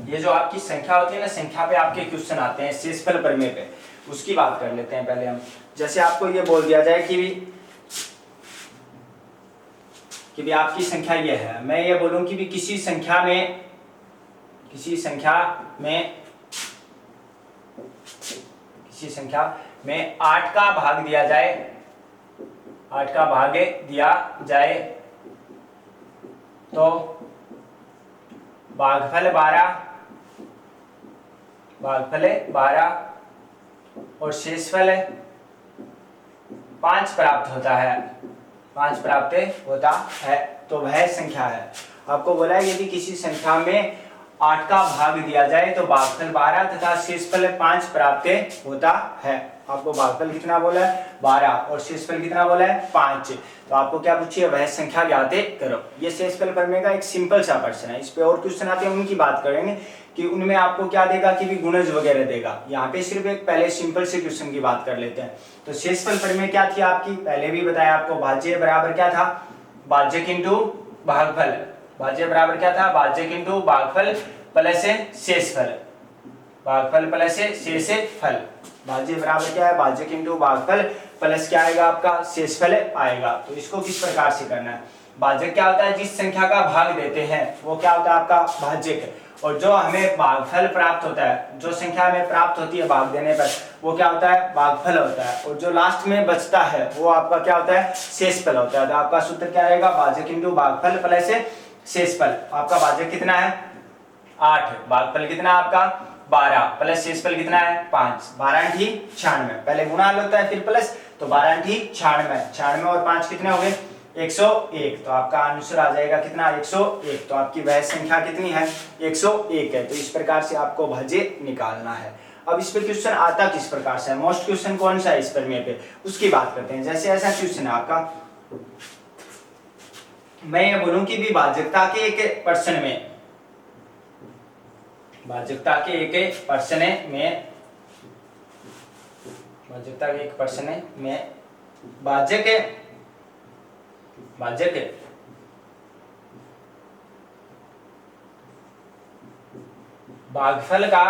Speaker 1: ये जो आपकी संख्या होती है ना, संख्या पे आपके क्वेश्चन आते हैं शेषफल प्रमेय पे, उसकी बात कर लेते हैं पहले हम। जैसे आपको ये बोल दिया जाए कि भी आपकी संख्या ये है, मैं ये बोलूं कि भी किसी संख्या में 8 का भाग दिया जाए, 8 का भाग दिया जाए तो भागफल 12 और शेषफल 5 प्राप्त होता है, 5 प्राप्त होता है, तो वह संख्या है। आपको बोला है यदि किसी संख्या में 8 का भाग दिया जाए तो भागफल 12 तथा शेषफल 5 प्राप्त होता है। आपको भागफल कितना बोला है, 12, और शेषफल कितना बोला है, 5। तो आपको क्या पूछिए, वह संख्या ज्ञात करो। ये शेषफल प्रमेय का एक सिंपल सा प्रश्न है। इस पे और क्वेश्चन आते हैं, उनकी बात करेंगे कि उनमें आपको क्या देगा कि भी गुणज वगैरह देगा। यहाँ पे सिर्फ एक पहले सिंपल से क्वेश्चन की बात कर लेते हैं। तो शेषफल प्रमेय क्या थी आपकी, पहले भी बताया आपको, भाज्य बराबर क्या था, भाज्यक इंटू भागफल। भाज्य बराबर क्या था, भाज्यक इंटू भागफल प्लस शेषफल, भागफल प्लस शेषफल। भाज्य बराबर क्या है, भाज्यक इंटू भागफल प्लस क्या आएगा आपका, शेषफल आएगा। तो इसको किस प्रकार से करना है, भाज्यक क्या होता है, जिस संख्या का भाग देते हैं वो क्या होता है आपका भाज्यक, और जो हमें भागफल प्राप्त होता है, जो संख्या हमें प्राप्त होती है भाग देने पर, वो क्या होता है, भागफल होता है। और जो लास्ट में बचता है वो आपका क्या होता है, शेषफल होता है। तो आपका सूत्र क्या रहेगा, भाज्यक इंटू भागफल प्लस शेषफल। आपका भाज्यक कितना है 8, भागफल कितना आपका 12, प्लस शेषफल कितना है 5। 12 × 96, पहले गुणा होता है फिर प्लस, तो 12 × 96, 96 और 5 कितने हो गए 101। तो आपका आंसर आ जाएगा कितना 101। तो आपकी वह संख्या कितनी है 101 है। तो इस प्रकार से आपको भाज्य निकालना है। अब इस पे क्वेश्चन आता किस प्रकार से है, मोस्ट क्वेश्चन कौन सा है इस प्रमेय पे, उसकी बात करते हैं। जैसे ऐसा क्वेश्चन है आपका, मैं ये बोलूं कि भी भाज्यता के एक प्रश्न में, भाज्यता के एक प्रश्न में, भाज्यता के एक प्रश्न में भाज्यक भागफल का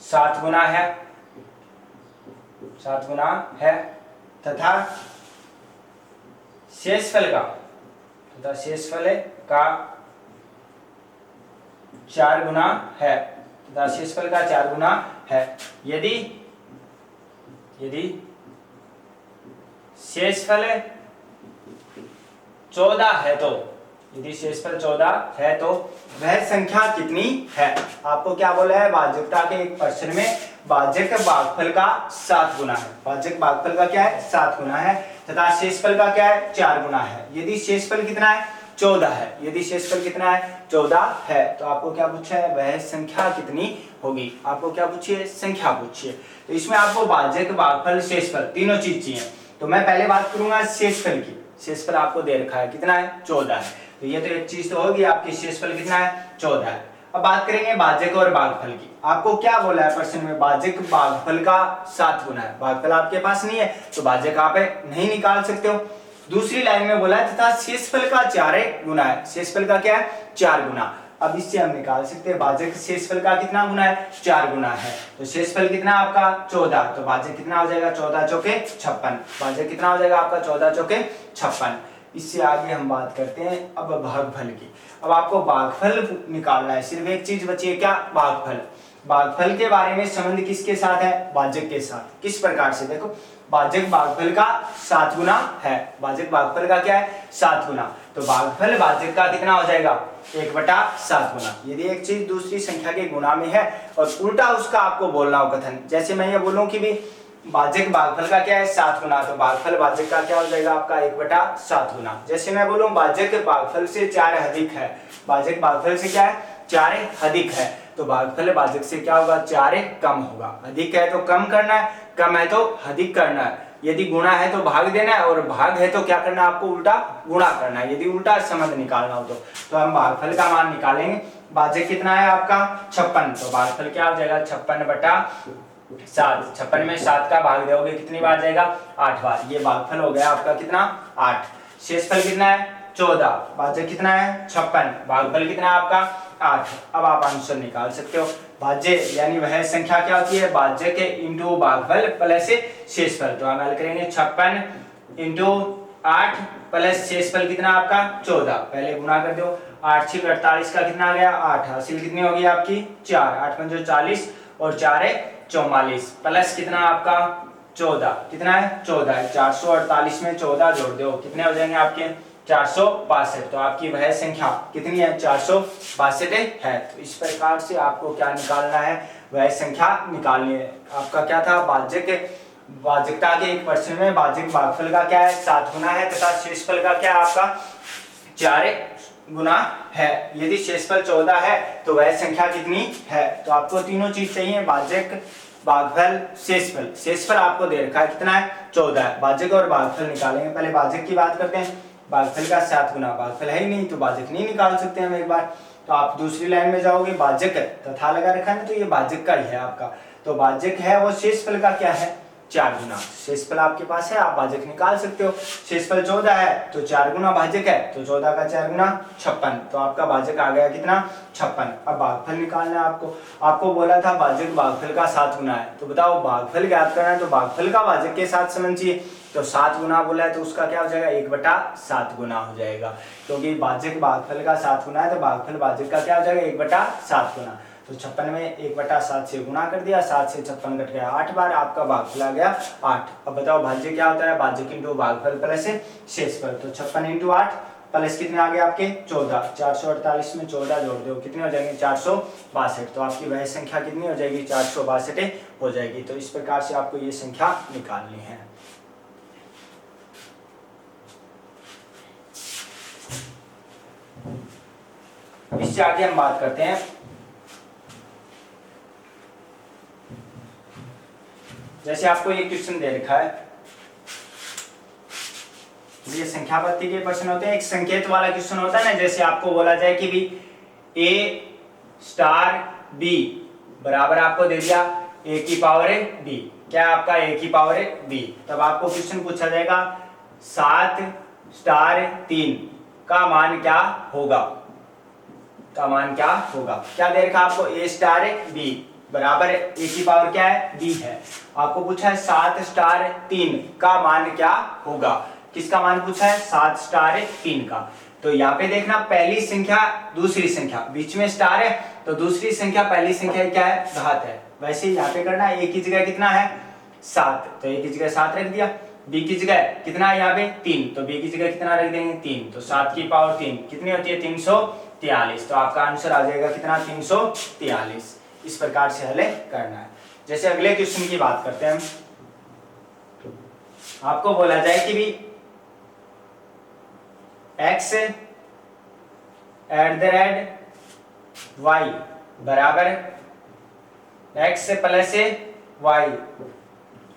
Speaker 1: 7 गुना है, 7 गुना है, तथा शेषफल का 4 गुना है, तथा शेषफल का 4 गुना है। यदि शेषफल 14 है तो, यदि शेषफल 14 है तो वह संख्या कितनी है। आपको क्या बोला है, भाज्यता के एक प्रश्न में भाज्यक भागफल का 7 गुना है। भाज्यक भागफल का क्या है, 7 गुना है, तथा शेषफल का क्या है, 4 गुना है। यदि शेषफल कितना है, 14 है। यदि शेषफल कितना है, 14 है, तो आपको क्या पूछा है, वह संख्या कितनी होगी। आपको क्या पूछिए, संख्या पूछिए। तो इसमें आपको भाज्यक भागफल शेषफल तीनों चीज चाहिए। तो मैं पहले बात करूंगा शेषफल की। शेषफल आपको दे रखा है कितना है, 14 है। तो ये तो एक चीज तो होगी आपकी, शेषफल कितना है, 14 है। अब बात करेंगे भाज्यक और भागफल की। आपको क्या बोला है प्रश्न में, भाज्यक भागफल का 7 गुना है। भागफल आपके पास नहीं है तो भाज्यक आप नहीं निकाल सकते हो। दूसरी लाइन में बोला है तथा शेषफल का 4 गुना है। शेषफल का क्या है, 4 गुना। अब इससे हम निकाल सकते हैं भाज्यक शेषफल का कितना गुना है, 4 गुना है। तो शेषफल कितना आपका 14, तो भाज्यक कितना हो जाएगा, 14 चौके 56। भाज्यक कितना हो जाएगा आपका, 14 चौके 56। इससे आगे हम बात करते हैं अब भागफल की। अब आपको भागफल निकालना है, सिर्फ एक चीज बची है, क्या, भागफल। भागफल के बारे में संबंध किसके साथ है, भाज्यक के साथ। किस प्रकार से, देखो भाज्यक भागफल का 7 गुना है। भाज्यक भागफल का क्या है, 7 गुना। तो भागफल भाज्यक का कितना हो जाएगा, 1/7 गुना। यदि एक चीज दूसरी संख्या के गुना में है और उल्टा उसका आपको बोलना हो कथन, जैसे मैं ये बोलूं कि भी भाज्यक भागफल का क्या है, 7 गुना, तो भागफल भाज्यक का क्या हो जाएगा आपका, 1/7 गुना। जैसे मैं बोलूं भाज्यक भागफल से 4 अधिक है, भाज्यक भागफल से क्या है, 4 अधिक है, तो भागफल भाज्यक से क्या होगा, 4 कम होगा। अधिक है तो कम करना है, कम है तो अधिक करना है। यदि गुणा है तो भाग देना है, और भाग है तो क्या करना है, आपको उल्टा गुणा करना है, यदि उल्टा संबंध निकालना हो तो हम भागफल का मान निकालेंगे। भाज्यक कितना है आपका, 56, तो भागफल क्या हो जाएगा, 56/7। 56 में 7 का भाग दोगे कितनी बार जाएगा, 8 बार। ये भागफल हो गया आपका कितना, 8। शेषफल कितना है, 14। भाज्यक कितना है, 56। भागफल कितना है आपका, 8। अब आप आंसर निकाल सकते हो। भाज्य यानी वह संख्या क्या होती है, भाज्य के इंटू भागफल प्लस शेषफल। तो हम हल करेंगे 56 इंटू 8 प्लस शेषफल कितना आपका, 14। पहले गुणा कर दो, 8 6 48 का कितना आ गया, 8। हासिल कितनी होगी आपकी, 4। 8 5 40 और 4 44 प्लस कितना आपका, 14। कितना है, 14। 448 में 14 जोड़ दो, कितने हो जाएंगे आपके, 462। तो आपकी वह संख्या कितनी है, 462 है। तो इस प्रकार से आपको क्या निकालना है, वह संख्या निकालनी है। आपका क्या था, भाज्यकता के एक प्रश्न में भाज्यक भागफल का क्या है, 7 गुना है, तथा शेषफल का क्या है आपका, 4 गुना है। यदि शेषफल 14 है तो वह संख्या कितनी है। तो आपको तीनों चीज चाहिए, भाज्यक भागफल शेषफल। शेषफल आपको दे रखा है कितना है, 14 है। भाज्यक और भागफल निकालेंगे। पहले भाज्यक की बात करते हैं। भागफल का 7 गुना, भागफल है ही नहीं तो भाज्यक नहीं निकाल सकते हम एक बार। तो आप दूसरी लाइन में जाओगे, भाज्यक तथा लगा रखा है तो ये भाज्यक का ही है आपका। तो भाज्यक है वो शेषफल का क्या है, 4 गुना। शेषफल आपके पास है, आप भाज्यक निकाल सकते हो। शेषफल 14 है तो 4 गुना भाज्यक है, तो 14 का 4 गुना 56। तो आपका भाज्यक आ गया कितना, 56। अब भागफल निकालना है आपको। आपको बोला था भाज्यक भागफल का 7 गुना है, तो बताओ भागफल ज्ञात करना है तो भागफल का भाज्यक के साथ संबंध चाहिए। तो 7 गुना बोला है तो उसका क्या हो जाएगा, 1/7 गुना हो जाएगा, क्योंकि भाज्यक भागफल का 7 गुना है तो भागफल भाज्यक का क्या हो जाएगा, 1/7 गुना। तो 56 में 1/7 से गुणा कर दिया, 7 से 56 कट गया, 8 बार आपका भागफल आ गया 8। अब बताओ भाज्य क्या होता है, भाज्यक इंटू भागफल प्लस शेषफल। तो 56 इंटू 8 प्लस कितने आ गए आपके, 14। 448 में 14 जोड़ दो, कितने हो जाएंगे, 462। तो आपकी वह संख्या कितनी हो जाएगी, 462 हो जाएगी। तो इस प्रकार से आपको ये संख्या निकालनी है। इससे आगे हम बात करते हैं जैसे आपको ये क्वेश्चन दे रखा है, ये संख्या पद्धति के प्रश्न होते हैं। एक संकेत वाला क्वेश्चन होता है ना, जैसे आपको बोला जाए कि भी a स्टार b बराबर आपको दे दिया a की पावर b, क्या आपका a की पावर b। तब आपको क्वेश्चन पूछा जाएगा 7 स्टार 3 का मान क्या होगा, का मान क्या होगा। क्या दे रखा आपको, a स्टार b बराबर a की पावर क्या है, b है। आपको पूछा है 7 स्टार 3 का मान क्या होगा। किसका मान पूछा है, 7 स्टार 3 का। तो यहाँ पे देखना, पहली संख्या दूसरी संख्या, बीच में स्टार है तो दूसरी संख्या पहली संख्या क्या है, घात है। वैसे यहाँ पे करना, एक की जगह कितना है 7, तो एक की जगह 7 रख दिया। b की जगह कितना है यहाँ पे 3, तो b की जगह कितना रख देंगे 3, तो 7 की पावर 3 कितनी होती है 343, तो आपका आंसर आ जाएगा कितना 343। इस प्रकार से हल करना है। जैसे अगले क्वेश्चन की बात करते हैं हम, आपको बोला जाए कि भी x at the rate y बराबर x प्लस y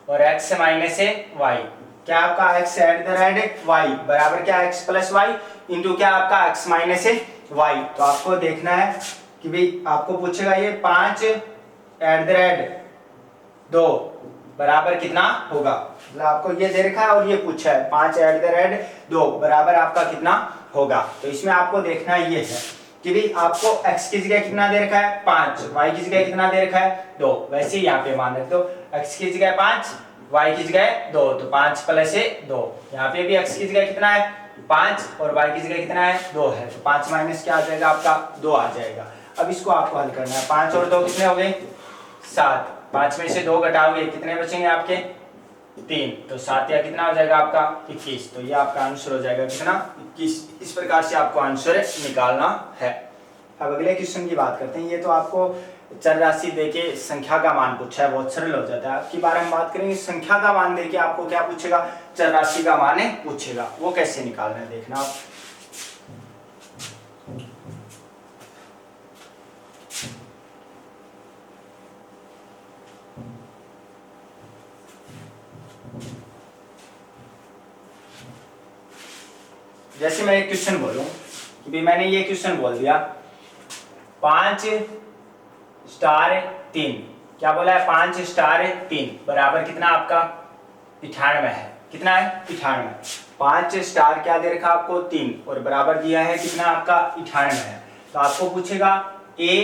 Speaker 1: और x माइनस y, क्या आपका x at the rate y बराबर क्या x प्लस y इंटू क्या आपका x माइनस y। तो आपको देखना है कि भाई आपको पूछेगा ये 5 एट द रेट 2 बराबर कितना होगा, मतलब आपको ये दे रखा है और ये पूछा है 5 एट द रेट 2 बराबर आपका कितना होगा। तो इसमें आपको देखना ये है कि भी आपको x की जगह कितना दे रखा है 5, y की जगह कितना दे रखा है 2, वैसे ही यहाँ पे मान रख दो x की जगह 5, y की जगह 2, तो 5 प्लस 2, यहाँ पे भी x की जगह कितना है 5 और y की जगह कितना है 2 है, तो 5 माइनस क्या आ जाएगा आपका 2 आ जाएगा। अब इसको आपको हल करना है, 5 और 2 कितने हो गए 7, 5 में से 2 घटाओगे कितने बचेंगे आपके 3, तो 7 या कितना हो जाएगा आपका 21, तो ये आपका आंसर हो जाएगा कितना 21। इस प्रकार से आपको आंसर निकालना है। अब अगले क्वेश्चन की बात करते हैं। ये तो आपको चर राशि देके संख्या का मान पूछा है, बहुत सरल हो जाता है। आपकी बारे में बात करेंगे, संख्या का मान देके आपको क्या पूछेगा चर राशि का मान पूछेगा, वो कैसे निकालना है देखना आप। जैसे मैं एक क्वेश्चन बोलूं कि भी मैंने ये क्वेश्चन बोल दिया 5 स्टार 3, क्या बोला है 5 स्टार 3 बराबर कितना आपका 98 है, कितना है 98। 5 स्टार क्या दे रखा आपको 3 और बराबर दिया है कितना आपका 98 है, तो आपको पूछेगा a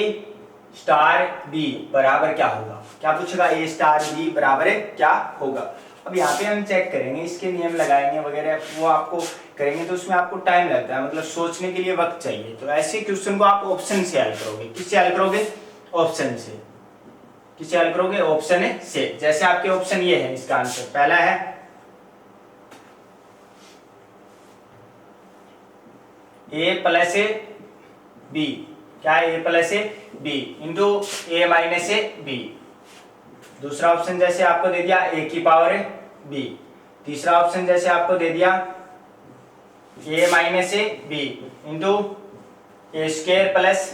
Speaker 1: स्टार b बराबर क्या होगा, क्या पूछेगा a स्टार b बराबर क्या होगा। अब यहाँ पे हम चेक करेंगे, इसके नियम लगाएंगे वगैरह वो आपको करेंगे, तो उसमें आपको टाइम लगता है, मतलब सोचने के लिए वक्त चाहिए। तो ऐसे क्वेश्चन को आप ऑप्शन से हल करोगे, किससे हल करोगे ऑप्शन से, किससे हल करोगे ऑप्शन से। जैसे आपके ऑप्शन ये है, इसका आंसर पहला है a प्लस b, क्या है a plus b into a minus b। दूसरा ऑप्शन जैसे आपको दे दिया a की पावर b। तीसरा ऑप्शन जैसे आपको दे दिया a minus b into a square plus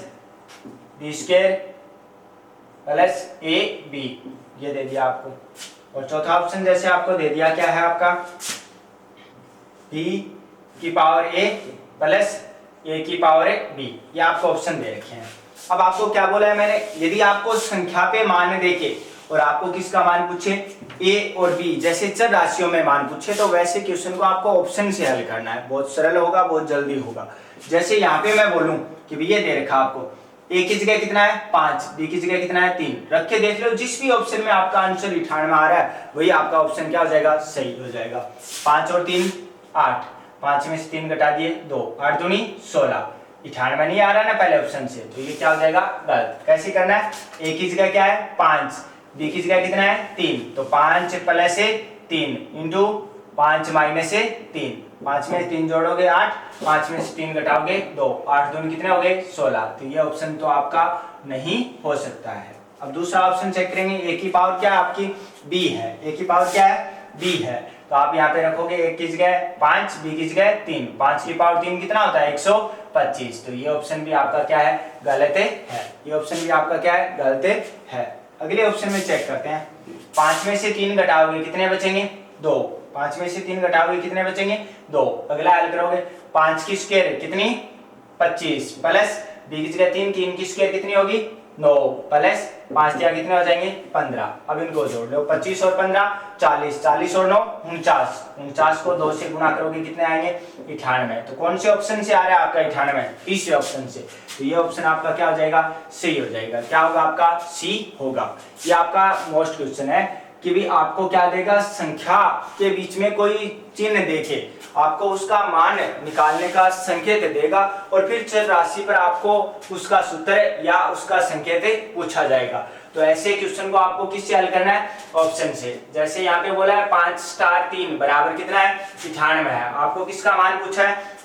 Speaker 1: b square plus a b, ये दे दिया आपको। और चौथा ऑप्शन जैसे आपको दे दिया क्या है आपका b की पावर a प्लस a की पावर b, ये आपको ऑप्शन दे रखे हैं। अब आपको क्या बोला है मैंने, यदि आपको संख्या पे मान देके और आपको किसका मान पूछे a और b जैसे चर राशियों में मान पूछे, तो वैसे क्वेश्चन को आपको ऑप्शन से हल करना है, बहुत सरल होगा, बहुत जल्दी होगा। जैसे यहाँ पे मैं बोलूं कि ये दे रखा आपको a की जगह कितना है 5, b की जगह कितना है 3, रख के देख लो जिस भी ऑप्शन में आपका आंसर 98 आ रहा है वही आपका ऑप्शन क्या हो जाएगा सही हो जाएगा। 5 और 3 8, 5 में से 3 घटा दिए 2, 8 दूनी 16, 98 नहीं आ रहा ना पहले ऑप्शन से, तो ये क्या हो जाएगा गलत। कैसे करना है, a की जगह क्या है 5, b की जगह कितना है 3, तो 5 प्लस 3 इंटू 5 माइनस 3, 5 में 3 जोड़ोगे 8, 5 में से 3 घटाओगे 2, 8 दूनी कितने हो गए 16, तो ये ऑप्शन तो आपका नहीं हो सकता है। अब दूसरा ऑप्शन चेक करेंगे, a की पावर क्या है आपकी b है, a की पावर क्या है b है, तो आप यहाँ पे रखोगे a की जगह 5, b की जगह 3, 5 की पावर 3 कितना होता है 125, तो ये ऑप्शन भी आपका क्या है गलत है, ये ऑप्शन भी आपका क्या है गलत है। अगले ऑप्शन में चेक करते हैं, 5 में से 3 घटाओगे कितने बचेंगे 2, 5 में से 3 घटाओगे कितने बचेंगे 2। अगला हल करोगे 5 की स्क्वायर कितनी 25 प्लस b की जगह 3, 3 की स्क्वायर कितनी होगी 9 प्लस 5 या कितने हो जाएंगे 15। अब इनको जोड़ लो 25 और 15 40, 40 और 9 49, 49 को 2 से गुणा करोगे कितने आएंगे 98। तो कौन से ऑप्शन से आ रहा है आपका 98, तीसरे ऑप्शन से, तो ये ऑप्शन आपका क्या हो जाएगा सी हो जाएगा, क्या होगा आपका सी होगा। ये आपका मोस्ट क्वेश्चन है कि भी आपको क्या देगा, संख्या के बीच में कोई चिन्ह देके आपको उसका मान निकालने का संकेत देगा और फिर चर राशि पर आपको उसका सूत्र या उसका संकेत पूछा जाएगा। तो ऐसे क्वेश्चन को आपको किससे हल करना है, ऑप्शन से। जैसे यहाँ पे बोला है 5 स्टार 3 बराबर कितना है, 98 है। आपको किसका मान पूछा है,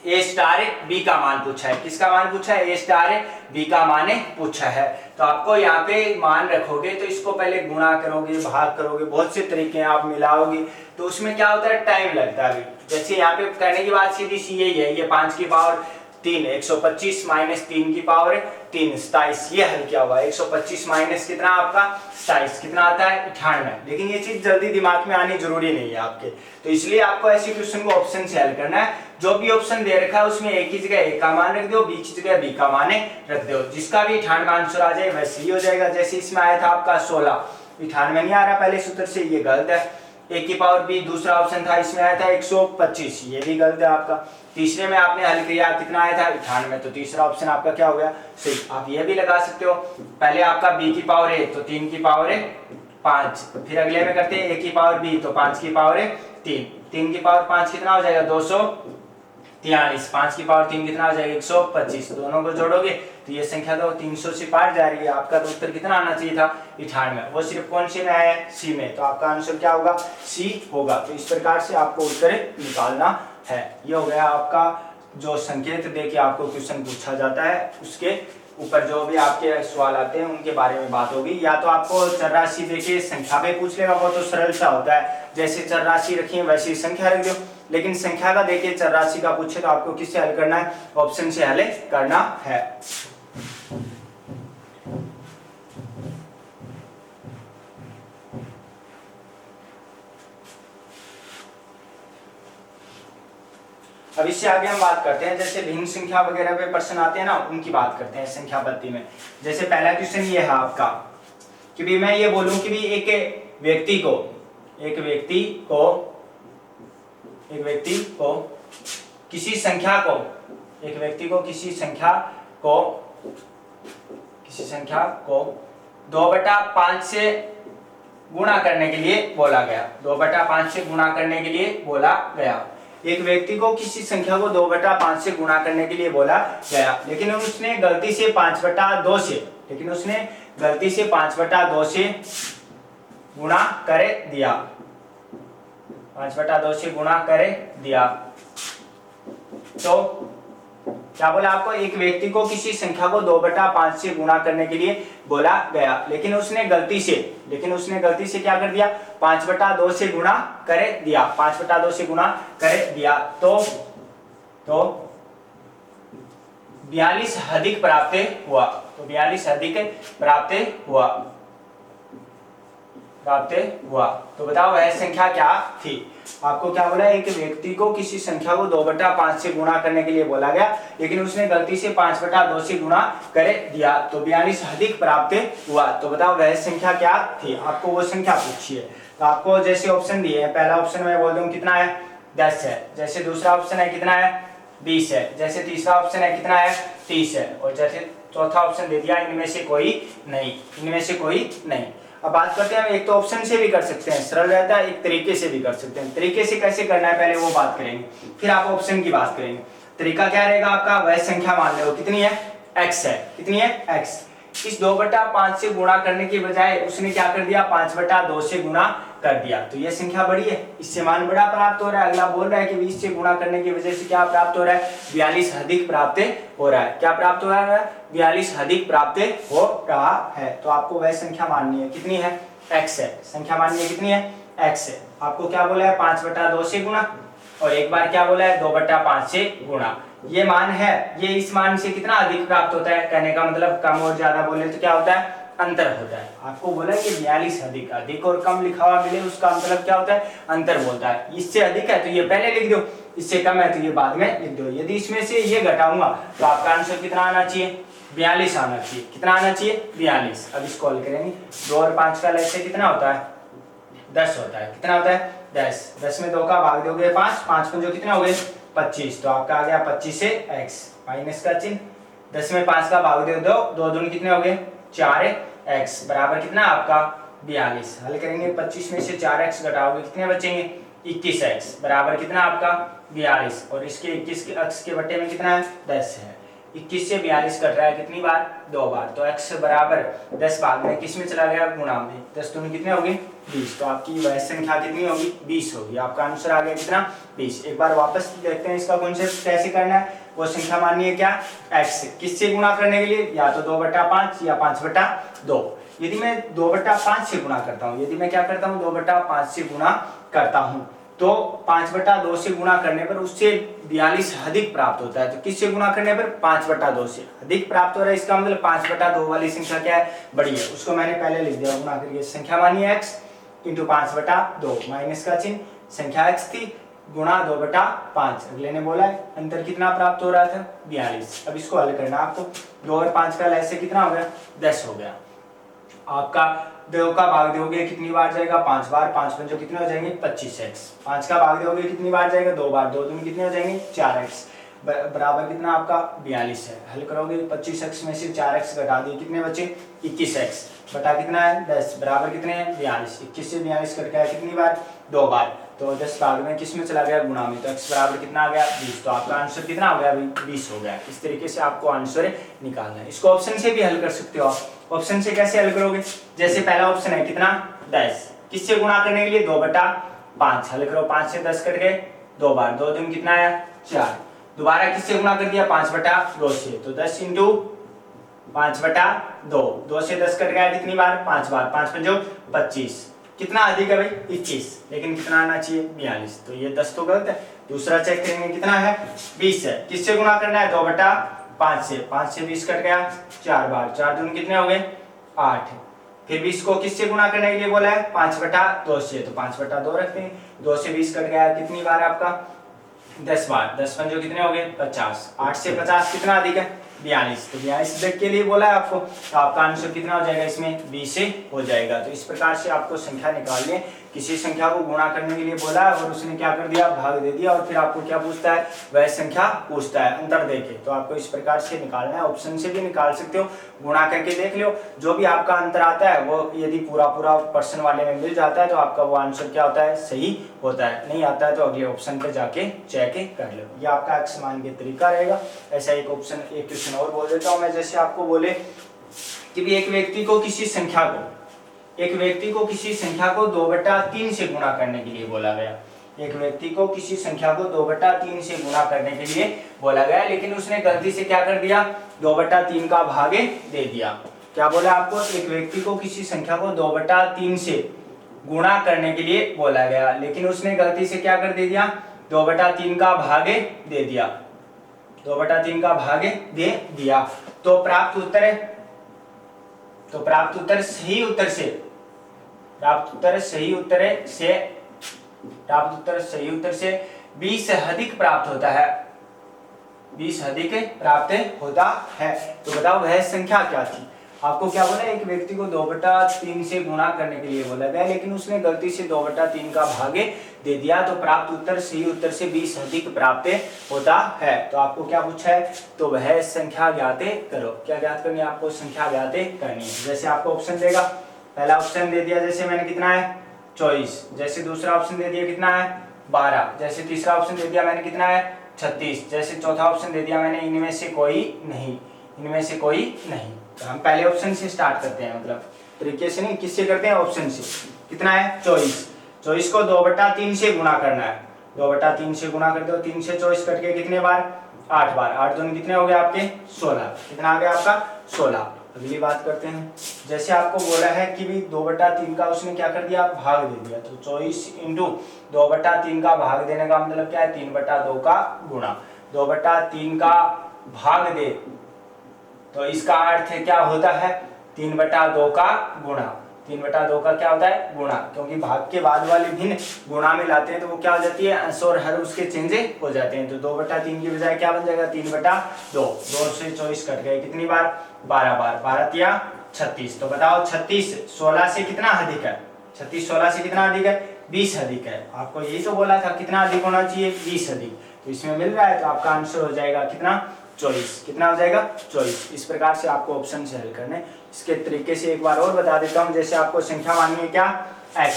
Speaker 1: ए स्टार बी का मान पूछा है। किसका मान पूछा है, ए स्टार बी का मान पूछा है। तो आपको यहाँ पे मान रखोगे तो इसको पहले गुणा करोगे, भाग करोगे, बहुत से तरीके हैं, आप मिलाओगे तो उसमें क्या होता है, टाइम लगता है। जैसे यहाँ पे करने की बात सीधी सी यही है, ये 5 की पावर 3 125 माइनस 3 की पावर 3 27, ये हल किया हुआ है। 125 माइनस कितना आपका 27 कितना आता है 98। लेकिन ये चीज जल्दी दिमाग में आनी जरूरी नहीं है आपके, तो इसलिए आपको ऐसे क्वेश्चन को ऑप्शन से हल करना है। जो भी ऑप्शन दे रखा है उसमें एक की जगह ए का मान रख दो, बी की जगह बी का मान रख दो, जिसका भी 98 आंसर आ जाए वैसे ही हो जाएगा। जैसे इसमें आया था आपका 16, 98 नहीं आ रहा पहले सूत्र से, ये गलत है। ए की पावर बी दूसरा ऑप्शन था, इसमें आया था 125, ये भी गलत है आपका। तीसरे में आपने हल किया, कितना आया था 98, तो तीसरा ऑप्शन आपका क्या हो गया, सही। आप ये भी लगा सकते हो, पहले आपका बी की पावर ए तो 3 की पावर है 5, फिर अगले में करते हैं ए की पावर बी तो 5 की पावर है 3, 3 की पावर 5 कितना हो जाएगा 243, 5 की पावर 3 कितना हो जाएगा 125, दोनों को जोड़ोगे तो ये संख्या तो 300 से पार जा रही है। आपका तो उत्तर कितना आना चाहिए था 98, वो सिर्फ कौन सी में आया है, सी में, तो आपका आंसर क्या होगा, सी होगा। तो इस प्रकार से आपको उत्तर निकालना है। ये हो गया आपका जो संकेत देके आपको क्वेश्चन पूछा जाता है, उसके ऊपर जो भी आपके सवाल आते हैं उनके बारे में बात होगी। या तो आपको चर राशि देके संख्या पे पूछ लेगा, वो तो सरल सा होता है, जैसे चर राशि रखी है वैसी संख्या रख दो। लेकिन संख्या का देके चर राशि का पूछे तो आपको किससे हल करना है, ऑप्शन से हल करना है। अब इससे आगे हम बात करते हैं, जैसे भिन्न संख्या वगैरह पे प्रश्न आते हैं ना, उनकी बात करते हैं संख्या पद्धति में। जैसे पहला क्वेश्चन ये है आपका कि भी मैं ये बोलूं कि भी एक व्यक्ति को किसी संख्या को 2/5 से गुणा करने के लिए बोला गया, 2/5 से गुणा करने के लिए बोला गया। एक व्यक्ति को किसी संख्या को 2/5 से गुणा करने के लिए बोला गया, लेकिन उसने गलती से 5/2 से गुणा कर दिया, 5/2 से गुणा कर दिया। तो क्या बोला आपको, एक व्यक्ति को किसी संख्या को 2/5 से गुणा करने के लिए बोला गया, लेकिन उसने गलती से क्या कर दिया, 5/2 से गुणा कर दिया, 5/2 से गुणा कर दिया। तो 42 अधिक प्राप्त हुआ, तो 42 अधिक प्राप्त हुआ। तो बताओ वह संख्या क्या थी। आपको क्या बोला, एक व्यक्ति को किसी संख्या को 2/5 से गुणा करने के लिए बोला गया, लेकिन उसने गलती से 5/2 से गुणा कर दिया, तो 42 अधिक प्राप्त हुआ। तो बताओ वह संख्या क्या थी, आपको वो संख्या पूछी है। तो आपको जैसे ऑप्शन दिए हैं, पहला ऑप्शन मैं बोल दूं कितना है 10 है, जैसे दूसरा ऑप्शन है कितना है 20 है, जैसे तीसरा ऑप्शन है कितना है 30 है, और जैसे चौथा ऑप्शन दे दिया इनमें से कोई नहीं। अब बात करते हैं, हम एक तो ऑप्शन से भी कर सकते हैं, सरल रहता है, एक तरीके से भी कर सकते हैं। तरीके से कैसे करना है पहले वो बात करेंगे, फिर आप ऑप्शन की बात करेंगे। तरीका क्या रहेगा आपका, वह संख्या मान लो कितनी है x है, कितनी है x। इस 2/5 से गुणा करने के बजाय उसने क्या कर दिया, 5/2 से गुणा कर दिया, तो यह संख्या बड़ी है, इससे मान बड़ा प्राप्त हो रहा है। अगला बोल रहा है कि 20 से गुणा करने की वजह से क्या प्राप्त हो रहा है, 42 अधिक प्राप्त हो रहा है। क्या प्राप्त हो रहा है, 42 अधिक प्राप्त हो रहा है। तो आपको वह संख्या माननी है, कितनी है x है, संख्या माननी है कितनी है x है। आपको क्या बोला है 5/2 से गुणा, और एक बार क्या बोला है 2/5 से गुणा। ये मान है, ये इस मान से कितना अधिक प्राप्त होता है, कहने का मतलब कम और ज्यादा बोले तो क्या होता है, अंतर होता है। आपको बोला कि 42 अधिक और कम लिखा हुआ मिले, उसका मतलब क्या होता है, अंतर बोलता है। इससे अधिक है तो ये पहले लिख दो, इससे कम है तो ये बाद में लिख दो। यदि इसमें से ये घटाऊंगा तो आपका आंसर कितना आना चाहिए, 42 आना चाहिए। कितना आना चाहिए 42। अब इसको हल करेंगे, 2 और 5 का लय से कितना होता है 10 होता है, कितना होता है 10। 10 में 2 का भाग दोगे 5, 5 पंजो कितने हो गए 25, तो आपका आ गया 25 से x माइनस का चिन्ह। 10 में 5 का भाग दे दो, 2 दूनी कितने हो गए 4x बराबर कितना आपका 42। हल करेंगे, 25 में से 4x घटाओगे कितने बचेंगे 21x बराबर कितना आपका 42, और इसके 21 के अक्ष के बट्टे में कितना है 10 है। 21 से 42 कट रहा है कितनी बार? 2 बार। तो x बराबर 10 भाग में किस में चला गया? गुणा में। 10 दूनी कितने होगी? 20। तो आपकी वह संख्या कितनी होगी? 20 होगी। आपका आंसर आ गया कितना? 20। एक बार वापस देखते हैं इसका कॉन्सेप्ट कैसे करना है। वो संख्या माननी है क्या? x। किससे गुणा करने के लिए? या तो 2/5 या 5/2। यदि मैं 2/5 से गुणा करता हूँ, यदि मैं क्या करता हूँ 2/5 से गुणा करता हूँ, तो 5/2 से गुणा करने पर उससे 42 अधिक प्राप्त होता है। तो किससे गुणा करने पर? 5/2 से अधिक प्राप्त हो रहा है। इसका मतलब 5/2 वाली संख्या क्या है? बड़ी है। उसको मैंने पहले लिख दिया गुणा करके। संख्या मानी है x इंटू 5/2, माइनस का चिन्ह, संख्या x थी गुणा 2/5। अगले ने बोला है अंतर कितना प्राप्त हो रहा था? 42। अब इसको हल करना आपको। 2 और 5 का लहर से कितना हो गया? 10 हो गया। आपका 2 का भाग दोगे कितनी बार जाएगा? 5 बार। 5 पंजों कितने हो जाएंगे? 25x। 5 का भाग दोगे कितनी बार जाएगा? 2 बार। 2 दूनी कितने हो जाएंगे? 4x। बराबर कितना आपका? 42 है। हल करोगे 25x में से 4x घटा दिए, कितने बचे? 21x बटा कितना है? 10 बराबर कितने हैं? 42। 21 से 42 कट गया कितनी बार? 2 बार। तो 10 भाग में किस में चला गया? गुणा में। तो x बराबर कितना आ गया? 20। तो आपका आंसर कितना हो गया? 20 हो गया। इस तरीके से आपको आंसर निकालना है। इसको ऑप्शन से भी हल कर सकते हो आप। ऑप्शन से कैसे हल करोगे? जैसे पहला ऑप्शन है कितना? 10। किससे गुणा करने के लिए? 2/5। हल करो, 5 से 10 कट गए 2 बार। 2 दूनी कितना आया? 4। दोबारा किससे गुणा कर दिया? 5/2 से। तो 10 इंटू 5/2। 2 से 10 कट गया कितनी बार? 5 बार। 5 पंजो 25। कितना अधिक है भाई? 21। लेकिन कितना आना चाहिए? 42। तो ये 10 तो गलत है। दूसरा चेक करेंगे कितना है? 20 है। किससे गुणा करना है? 2/5 से। 5 से 20 कट गया 4 बार। 4 दूनी कितने हो गए? 8। फिर 20 को किससे गुणा करने के लिए बोला है? 5/2 से। तो 5/2 रखते हैं। 2 से 20 कट गया कितनी बार आपका? 10 बार। 10 पंजो कितने हो गए? 50। 8 से 50 कितना अधिक है? 42। तो 42 के लिए बोला है आपको। तो आपका आंसर कितना हो जाएगा? इसमें 20 से हो जाएगा। तो इस प्रकार से आपको संख्या निकालनी है। किसी संख्या को गुणा करने के लिए बोला है और उसने क्या कर दिया? भाग दे दिया। और फिर आपको क्या पूछता है? वह संख्या पूछता है अंतर देके। तो आपको इस प्रकार से निकालना है। ऑप्शन से भी निकाल सकते हो, गुणा करके देख लो। जो भी आपका अंतर आता है वो यदि पूरा पर्सन वाले में मिल जाता है तो आपका वो आंसर क्या होता है? सही होता है। नहीं आता है तो अगले ऑप्शन पे जाके चेक कर लो। ये आपका x मान के तरीका रहेगा। ऐसा एक क्वेश्चन और बोल देता हूं मैं। जैसे आपको बोले कि भी एक व्यक्ति को किसी संख्या को 2/3 से गुणा करने के लिए बोला गया। एक व्यक्ति को किसी संख्या को 2/3 से गुणा करने के लिए बोला गया, लेकिन उसने गलती से क्या कर दिया? 2/3 का भागे दे दिया। क्या बोला आपको? एक व्यक्ति को किसी संख्या को 2/3 से गुणा करने के लिए बोला गया, लेकिन उसने गलती से क्या कर दे दिया? 2/3 का भागे दे दिया। 2/3 का भागे दे दिया। तो प्राप्त सही उत्तर से 20 से अधिक प्राप्त होता है। 20 अधिक प्राप्त होता है। तो बताओ वह संख्या क्या थी? आपको क्या बोला? एक व्यक्ति को 2/3 से गुणा करने के लिए बोला गया, लेकिन उसने गलती से 2/3 का भागे दे दिया। तो प्राप्त उत्तर सही उत्तर से 20 अधिक प्राप्त होता है। तो आपको क्या पूछा है? तो वह संख्या ज्ञात करो। क्या ज्ञात करनी है आपको? संख्या ज्ञात करनी है। जैसे आपको ऑप्शन देगा, पहला ऑप्शन दे दिया जैसे मैंने कितना है? 24। जैसे दूसरा ऑप्शन दे दिया कितना है? 12। जैसे तीसरा ऑप्शन दे दिया मैंने कितना है? 36। जैसे चौथा ऑप्शन दे दिया मैंने इनमें से कोई नहीं। तो हम पहले ऑप्शन से स्टार्ट करते हैं, मतलब तरीके से नहीं, किससे करते हैं? ऑप्शन से। कितना है? 24। 24 को 2/3 से गुणा करना है। 2/3 से गुणा कर दो। 3 से 24 कट के कितने बार? 8 बार। 8 दूनी कितने हो गए आपके? 16। कितना आ गया आपका? 16। अगली बात करते हैं। जैसे आपको बोला है कि भी 2/3 का उसने क्या कर दिया? भाग दे दिया। तो 24 इंटू 2/3 का भाग देने का मतलब क्या है? 3/2 का गुणा। 2/3 का भाग दे, तो इसका अर्थ क्या होता है? 3/2 का गुणा। 3/2 का क्या होता है? गुणा। क्योंकि भाग के बाद वाले भिन्न गुणा में लाते हैं तो वो क्या हो जाती है? अंश और हर उसके चेंज हो जाते हैं। तो 2/3 की बजाय क्या बन जाएगा? 3/2। 2 से 24 कट गए कितनी बार? 12 बार। 12 तिया 36। तो बताओ 36 16 से कितना अधिक है? 36 16 से कितना अधिक है? 20 अधिक है। आपको यही तो बोला था कितना अधिक होना चाहिए? 20 अधिक। तो इसमें मिल रहा है, तो आपका आंसर हो जाएगा कितना? 24। कितना हो जाएगा? 24। इस प्रकार से आपको ऑप्शन से हल करने। इसके तरीके से एक बार और बता देता हूं। जैसे आपको संख्या माननी है क्या? x।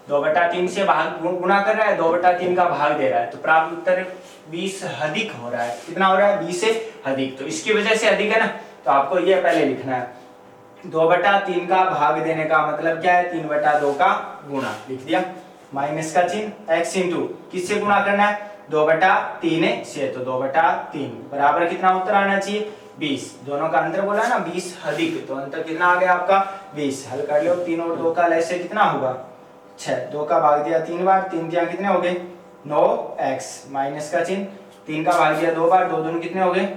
Speaker 1: 2/3 से भाग गुणा कर रहा है, 2/3 का भाग दे रहा है, तो प्राप्त उत्तर 20 अधिक हो रहा है। कितना हो रहा है? 20 से अधिक। तो इसकी वजह से अधिक है ना, तो आपको ये पहले लिखना है। 2/3 का भाग देने का मतलब क्या है? 3/2 का गुणा, लिख दिया। माइनस का चिन्ह, x इंटू किससे गुणा करना है? 2/3 से, तो 2/3 बराबर कितना उत्तर आना चाहिए? 20। दोनों का अंतर बोला ना 20 अधिक, तो अंतर कितना आ गया आपका? 20। हल कर लो, 3 और 2 का लैसे कितना होगा? 6। 2 का भाग दिया 3 बार, 3 दिया कितने हो गए? 9x। माइनस का चिन्ह, 3 का भाग दिया 2 बार, 2 दूनी कितने हो गए?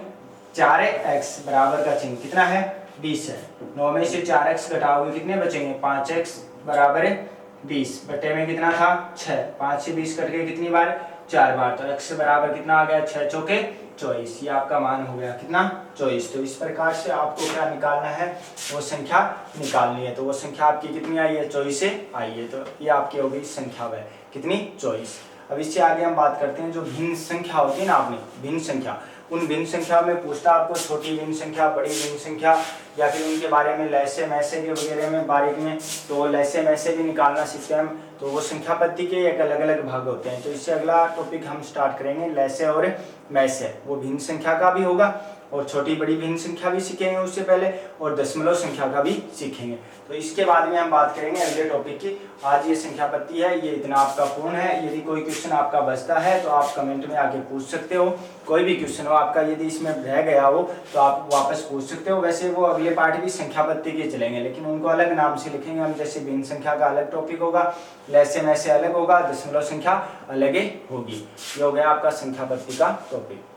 Speaker 1: 4x। बराबर का चिन्ह कितना है? 20 है। 9 में से 4x घटाओगे कितने बचेंगे? 5x बराबर है 20। बटे में कितना था? 6। 5 से 20 कट गए कितनी बार? 4 बार। तो x बराबर कितना आ गया? 6 चौके 24। ये आपका मान हो गया कितना? 24। तो इस प्रकार से आपको क्या निकालना है? वो संख्या निकालनी है। तो वो संख्या आपकी कितनी आई है? 24 से आई है। तो ये आपकी हो गई संख्या वह कितनी? 24। अब इससे आगे हम बात करते हैं जो भिन्न संख्या होती है ना, आपने भिन्न संख्या, उन भिन्न संख्या में पूछता आपको छोटी भिन्न संख्या, बड़ी भिन्न संख्या, या फिर उनके बारे में लैसे मैसे के वगैरह में बारीक में, तो लैसे मैसे भी निकालना सीखते हैं हम। तो वो संख्या पत्ती के एक अलग अलग भाग होते हैं। तो इससे अगला टॉपिक हम स्टार्ट करेंगे लैसे और मैसे। वो भिन्न संख्या का भी होगा और छोटी बड़ी भिन्न संख्या भी सीखेंगे उससे पहले, और दशमलव संख्या का भी सीखेंगे। तो इसके बाद में हम बात करेंगे अगले टॉपिक की। आज ये संख्या पत्ती है, ये इतना आपका पूर्ण है। यदि कोई क्वेश्चन आपका बचता है तो आप कमेंट में आके पूछ सकते हो। कोई भी क्वेश्चन हो आपका, यदि इसमें रह गया हो तो आप वापस पूछ सकते हो। वैसे वो अगले पार्ट भी संख्या पत्ती के चलेंगे, लेकिन उनको अलग नाम से लिखेंगे हम। जैसे भिन्न संख्या का अलग टॉपिक होगा, लैसे मैसे अलग होगा, दशमलव संख्या अलग ही होगी। ये हो गया आपका संख्या पत्ती का टॉपिक।